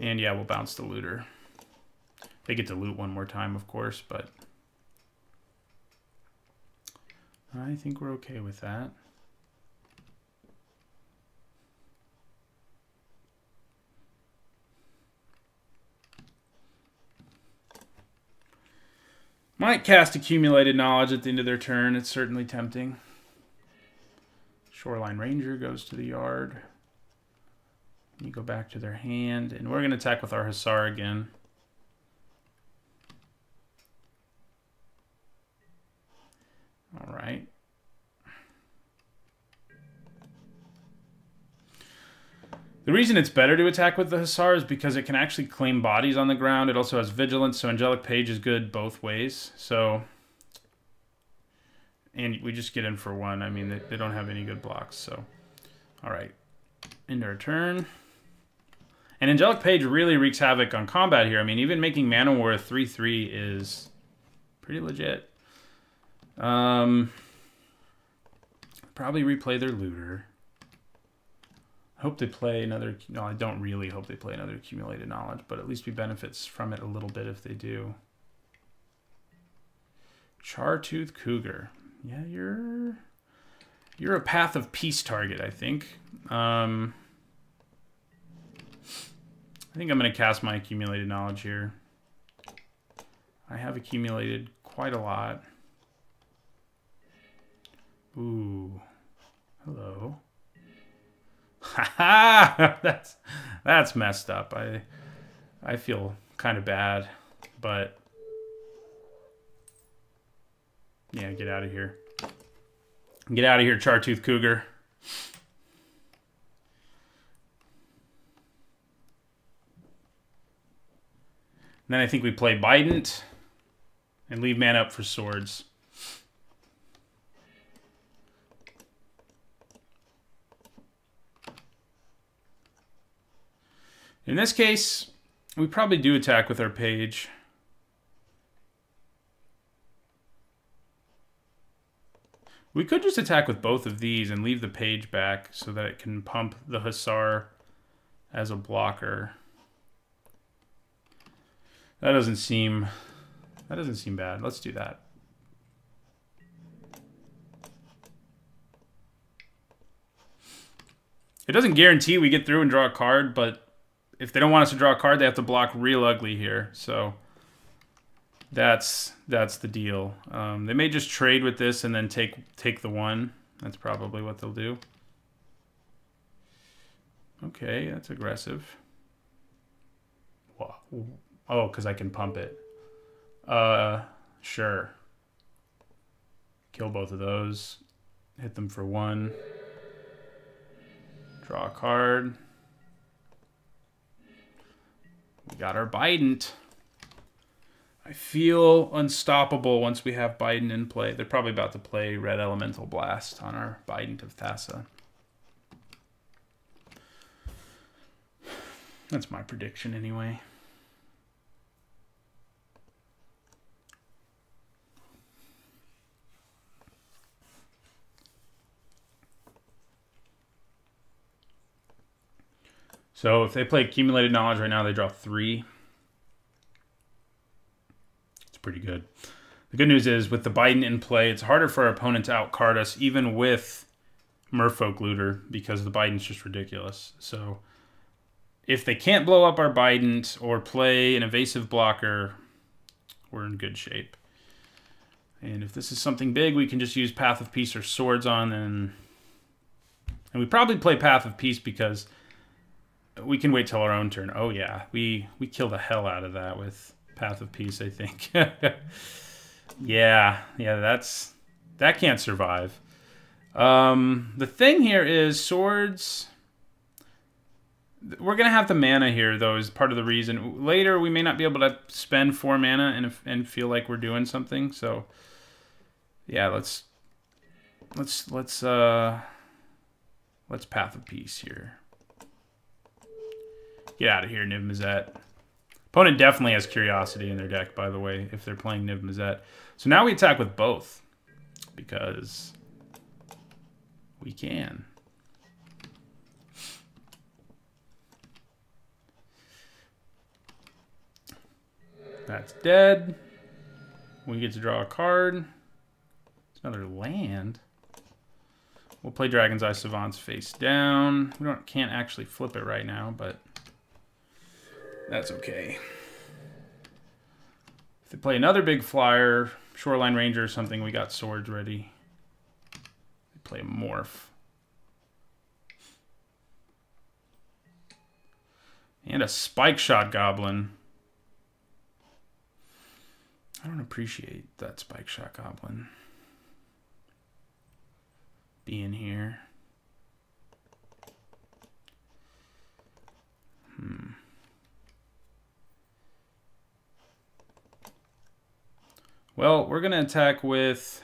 And yeah, we'll bounce the looter. They get to loot one more time, of course, but I think we're okay with that. Might cast Accumulated Knowledge at the end of their turn. It's certainly tempting. Shoreline Ranger goes to the yard. You go back to their hand, and we're going to attack with our Hussar again. All right. The reason it's better to attack with the Hussar is because it can actually claim bodies on the ground. It also has Vigilance, so Angelic Page is good both ways. So, and we just get in for one. I mean, they don't have any good blocks. So, all right. End our turn. And Angelic Page really wreaks havoc on combat here. I mean, even making Mana War 3/3 is pretty legit. Probably replay their looter. Hope they play another. No, I don't really hope they play another Accumulated Knowledge, but at least we benefits from it a little bit if they do. Chartooth Cougar. Yeah, you're a Path of Peace target, I think. I think I'm going to cast my Accumulated Knowledge here. I have accumulated quite a lot. Ooh. Hello. Haha! That's messed up. I feel kind of bad, but yeah, get out of here. Get out of here, Chartooth Cougar. And then I think we play Bident and leave mana up for swords. In this case, we probably do attack with our page. We could just attack with both of these and leave the page back so that it can pump the Hussar as a blocker. That doesn't seem bad. Let's do that. It doesn't guarantee we get through and draw a card, but if they don't want us to draw a card, they have to block real ugly here. So that's the deal. They may just trade with this and then take the one. That's probably what they'll do. Okay, that's aggressive. Oh, because I can pump it. Sure. Kill both of those. Hit them for one. Draw a card. We got our Bident. I feel unstoppable once we have Bident in play. They're probably about to play Red Elemental Blast on our Bident of Thassa. That's my prediction anyway. So if they play Accumulated Knowledge right now, they draw 3. It's pretty good. The good news is, with the Bident in play, it's harder for our opponent to outcard us, even with Merfolk Looter, because the Bident's just ridiculous. So if they can't blow up our Bident or play an evasive blocker, we're in good shape. And if this is something big, we can just use Path of Peace or Swords on, and we probably play Path of Peace because we can wait till our own turn. Oh yeah, we kill the hell out of that with Path of Peace, I think. yeah, that can't survive. The thing here is swords. We're gonna have the mana here, though, is part of the reason. Later, we may not be able to spend 4 mana and feel like we're doing something. So, yeah, let's Path of Peace here. Get out of here, Niv Mizzet. Opponent definitely has Curiosity in their deck, by the way, if they're playing Niv Mizzet. So now we attack with both because we can. That's dead. We get to draw a card. It's another land. We'll play Dragon's Eye Savants face down. We can't actually flip it right now, but that's okay. If they play another big flyer, Shoreline Ranger or something, we got swords ready. They play a Morph. And a Spike Shot Goblin. I don't appreciate that Spike Shot Goblin being here. Well, we're going to attack with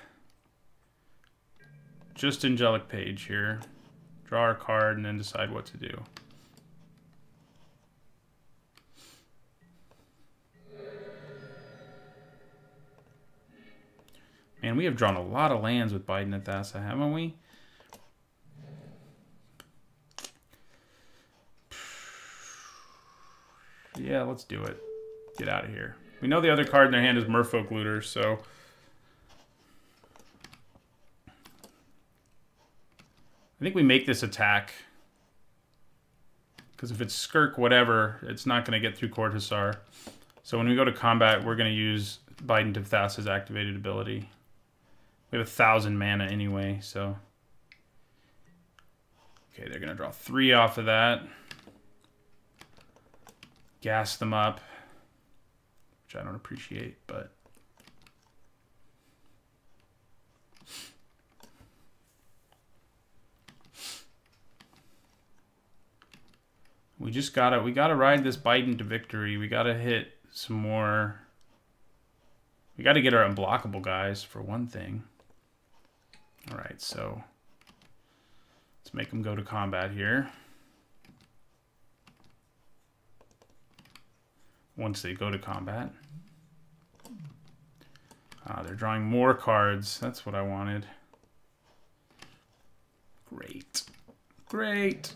just Angelic Page here. Draw our card and then decide what to do. Man, we have drawn a lot of lands with Biden at Thassa, haven't we? Yeah, let's do it. Get out of here. We know the other card in their hand is Merfolk Looter, so I think we make this attack. Because if it's Skirk, whatever, it's not going to get through Court Hussar. So when we go to combat, we're going to use Biden of Thassa's activated ability. We have 1,000 mana anyway, so. Okay, they're going to draw 3 off of that. Gas them up, which I don't appreciate, but. We gotta ride this Biden to victory. We gotta hit some more. We gotta get our unblockable guys, for one thing. All right, so let's make them go to combat here. Once they go to combat. They're drawing more cards. That's what I wanted. Great. Great.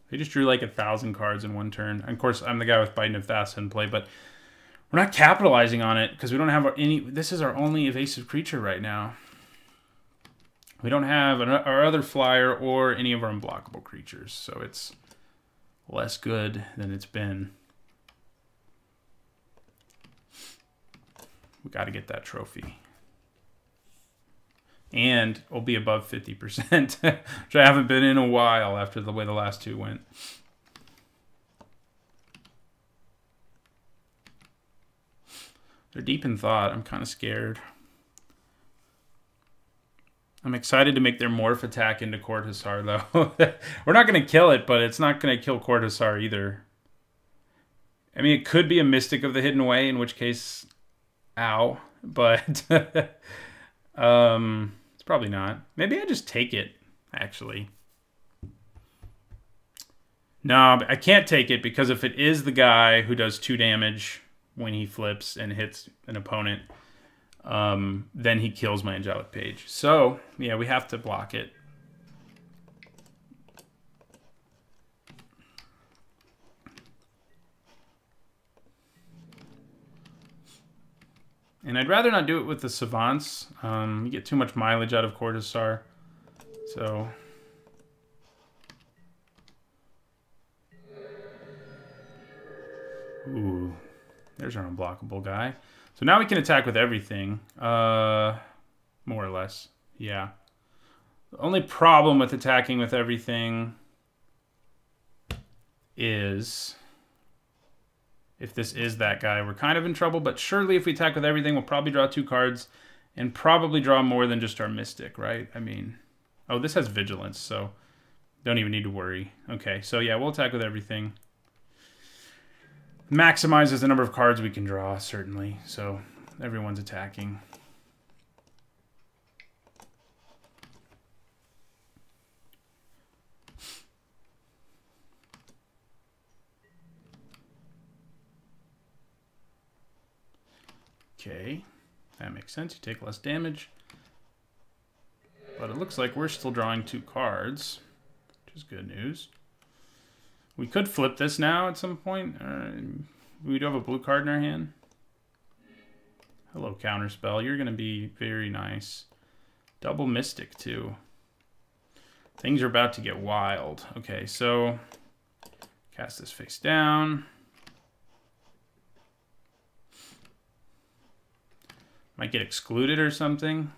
They just drew like 1,000 cards in one turn. And of course, I'm the guy with Biden of Thassa in play, but we're not capitalizing on it because we don't have any. This is our only evasive creature right now. We don't have our other flyer or any of our unblockable creatures, so it's less good than it's been. We got to get that trophy. And we'll be above 50%, which I haven't been in a while after the way the last 2 went. They're deep in thought. I'm kind of scared. I'm excited to make their Morph attack into Court Hussar, though. We're not going to kill it, but it's not going to kill Court Hussar either. I mean, it could be a Mystic of the Hidden Way, in which case, ow. But it's probably not. Maybe I just take it, actually. No, I can't take it because if it is the guy who does 2 damage when he flips and hits an opponent, then he kills my Angelic Page. So, yeah, we have to block it. And I'd rather not do it with the Savants. You get too much mileage out of Court Hussar. So. Ooh. There's our unblockable guy. So now we can attack with everything. More or less. Yeah. The only problem with attacking with everything is if this is that guy, we're kind of in trouble, but surely if we attack with everything, we'll probably draw 2 cards and probably draw more than just our Mystic, right? I mean, oh, this has Vigilance, so don't even need to worry. Okay, so yeah, we'll attack with everything. Maximizes the number of cards we can draw, certainly, so everyone's attacking. Okay, that makes sense. You take less damage. But it looks like we're still drawing 2 cards, which is good news. We could flip this now at some point. We do have a blue card in our hand. Hello, Counterspell. You're going to be very nice. Double Mystic, too. Things are about to get wild. Okay, so cast this face down. Might get excluded or something.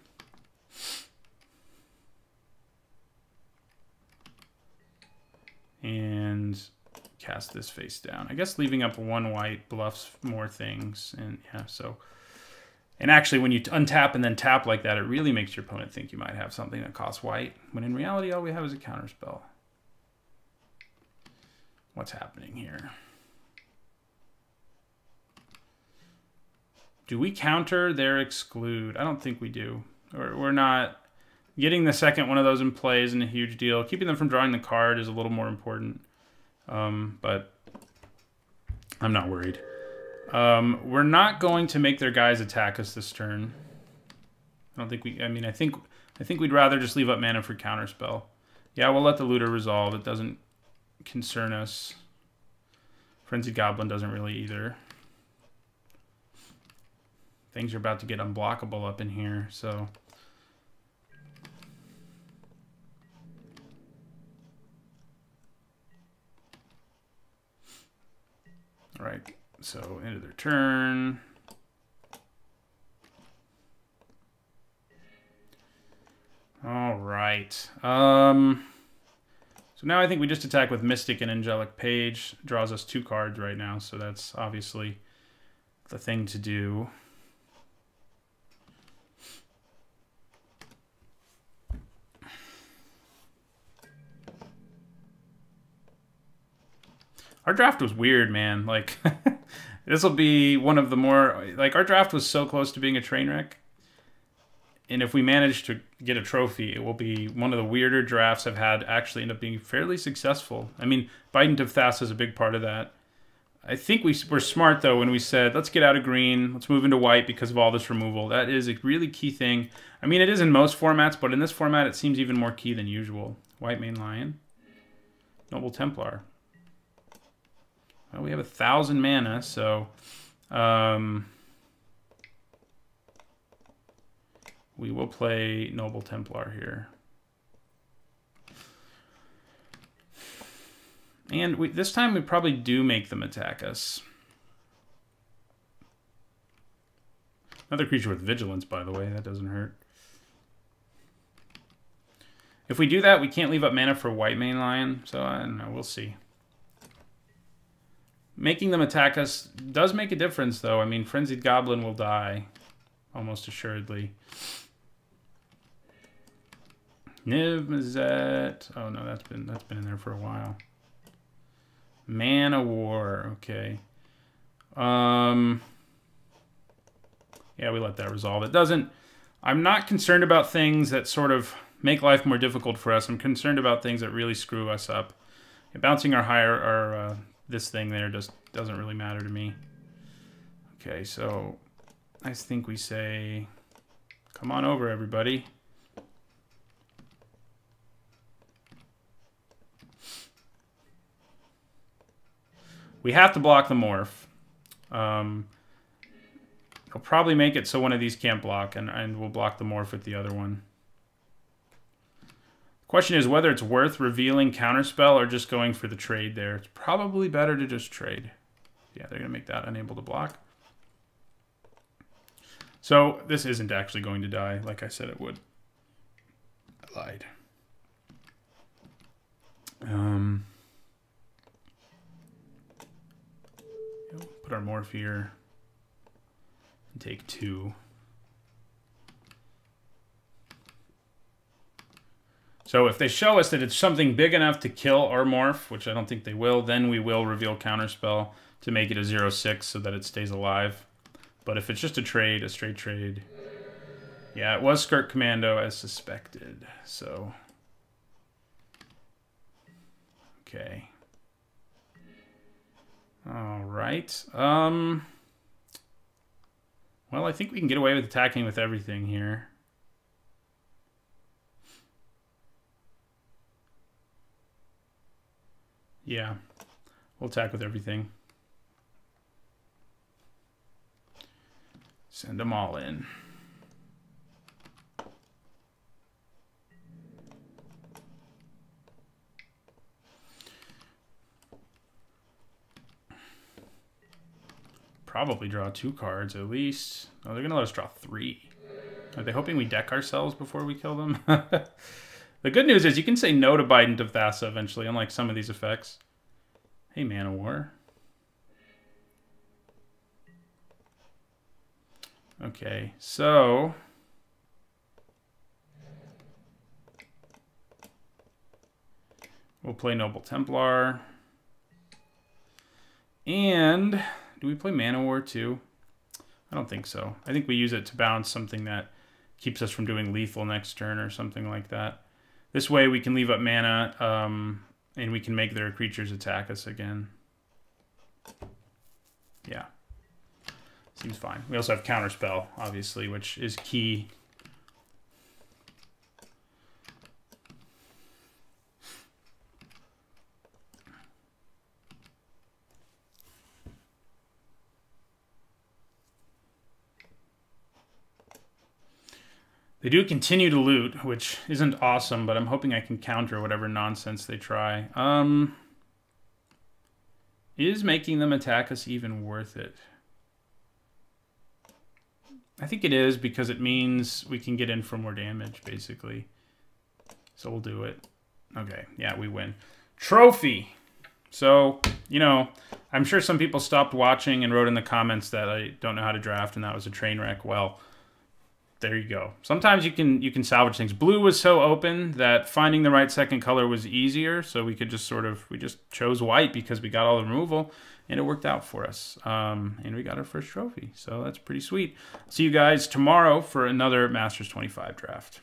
And cast this face down. I guess leaving up 1 white bluffs more things. And yeah, so. And actually, when you untap and then tap like that, it really makes your opponent think you might have something that costs white, when in reality, all we have is a counterspell. What's happening here? Do we counter their exclude? I don't think we do. We're not. Getting the second one of those in play isn't a huge deal. Keeping them from drawing the card is a little more important. But I'm not worried. We're not going to make their guys attack us this turn. I don't think we... I mean, I think we'd rather just leave up mana for counterspell. Yeah, we'll let the looter resolve. It doesn't concern us. Frenzied Goblin doesn't really either. Things are about to get unblockable up in here, so... All right, so end of their turn. All right. So now I think we just attack with Mystic and Angelic Page. Draws us 2 cards right now, so that's obviously the thing to do. Our draft was weird, man. Like, this will be one of the more... Like, our draft was so close to being a train wreck. And if we manage to get a trophy, it will be one of the weirder drafts I've had actually end up being fairly successful. I mean, Bident of Thas is a big part of that. I think we were smart, though, when we said, let's get out of green, let's move into white because of all this removal. That is a really key thing. I mean, it is in most formats, but in this format, it seems even more key than usual. White Mane Lion. Noble Templar. Well, we have 1,000 mana, so we will play Noble Templar here. And this time we probably do make them attack us. Another creature with Vigilance, by the way. That doesn't hurt. If we do that, we can't leave up mana for White Mane Lion, so I don't know. We'll see. Making them attack us does make a difference, though. I mean, Frenzied Goblin will die, almost assuredly. Niv Mizzet. Oh no, that's been in there for a while. Man of War. Okay. Yeah, we let that resolve. It doesn't. I'm not concerned about things that sort of make life more difficult for us. I'm concerned about things that really screw us up. Bouncing our this thing there just doesn't really matter to me. Okay, so I think we say, come on over, everybody. We have to block the morph. He'll probably make it so one of these can't block, and we'll block the morph with the other one. Question is whether it's worth revealing Counterspell or just going for the trade there. It's probably better to just trade. Yeah, they're going to make that unable to block. So this isn't actually going to die like I said it would. I lied. Put our morph here and take 2. So if they show us that it's something big enough to kill our morph, which I don't think they will, then we will reveal Counterspell to make it a 0/6 so that it stays alive. But if it's just a straight trade, yeah, it was Skirt Commando as suspected, so... Okay. Alright. Well, I think we can get away with attacking with everything here. Yeah, we'll attack with everything. Send them all in. Probably draw 2 cards at least. Oh, they're going to let us draw 3. Are they hoping we deck ourselves before we kill them? The good news is you can say no to Bident of Thassa eventually, unlike some of these effects. Hey, Man of War. Okay, so... we'll play Noble Templar. And... do we play Man of War too? I don't think so. I think we use it to bounce something that keeps us from doing lethal next turn or something like that. This way we can leave up mana, and we can make their creatures attack us again. Yeah. Seems fine. We also have Counterspell, obviously, which is key. They do continue to loot, which isn't awesome, but I'm hoping I can counter whatever nonsense they try. Is making them attack us even worth it? I think it is, because it means we can get in for more damage, basically. So we'll do it. Okay, yeah, we win. Trophy! So, you know, I'm sure some people stopped watching and wrote in the comments that I don't know how to draft and that was a train wreck. Well... there you go. Sometimes you can salvage things. Blue was so open that finding the right second color was easier, so we could just we just chose white because we got all the removal, and it worked out for us. And we got our first trophy, so that's pretty sweet. See you guys tomorrow for another Masters 25 draft.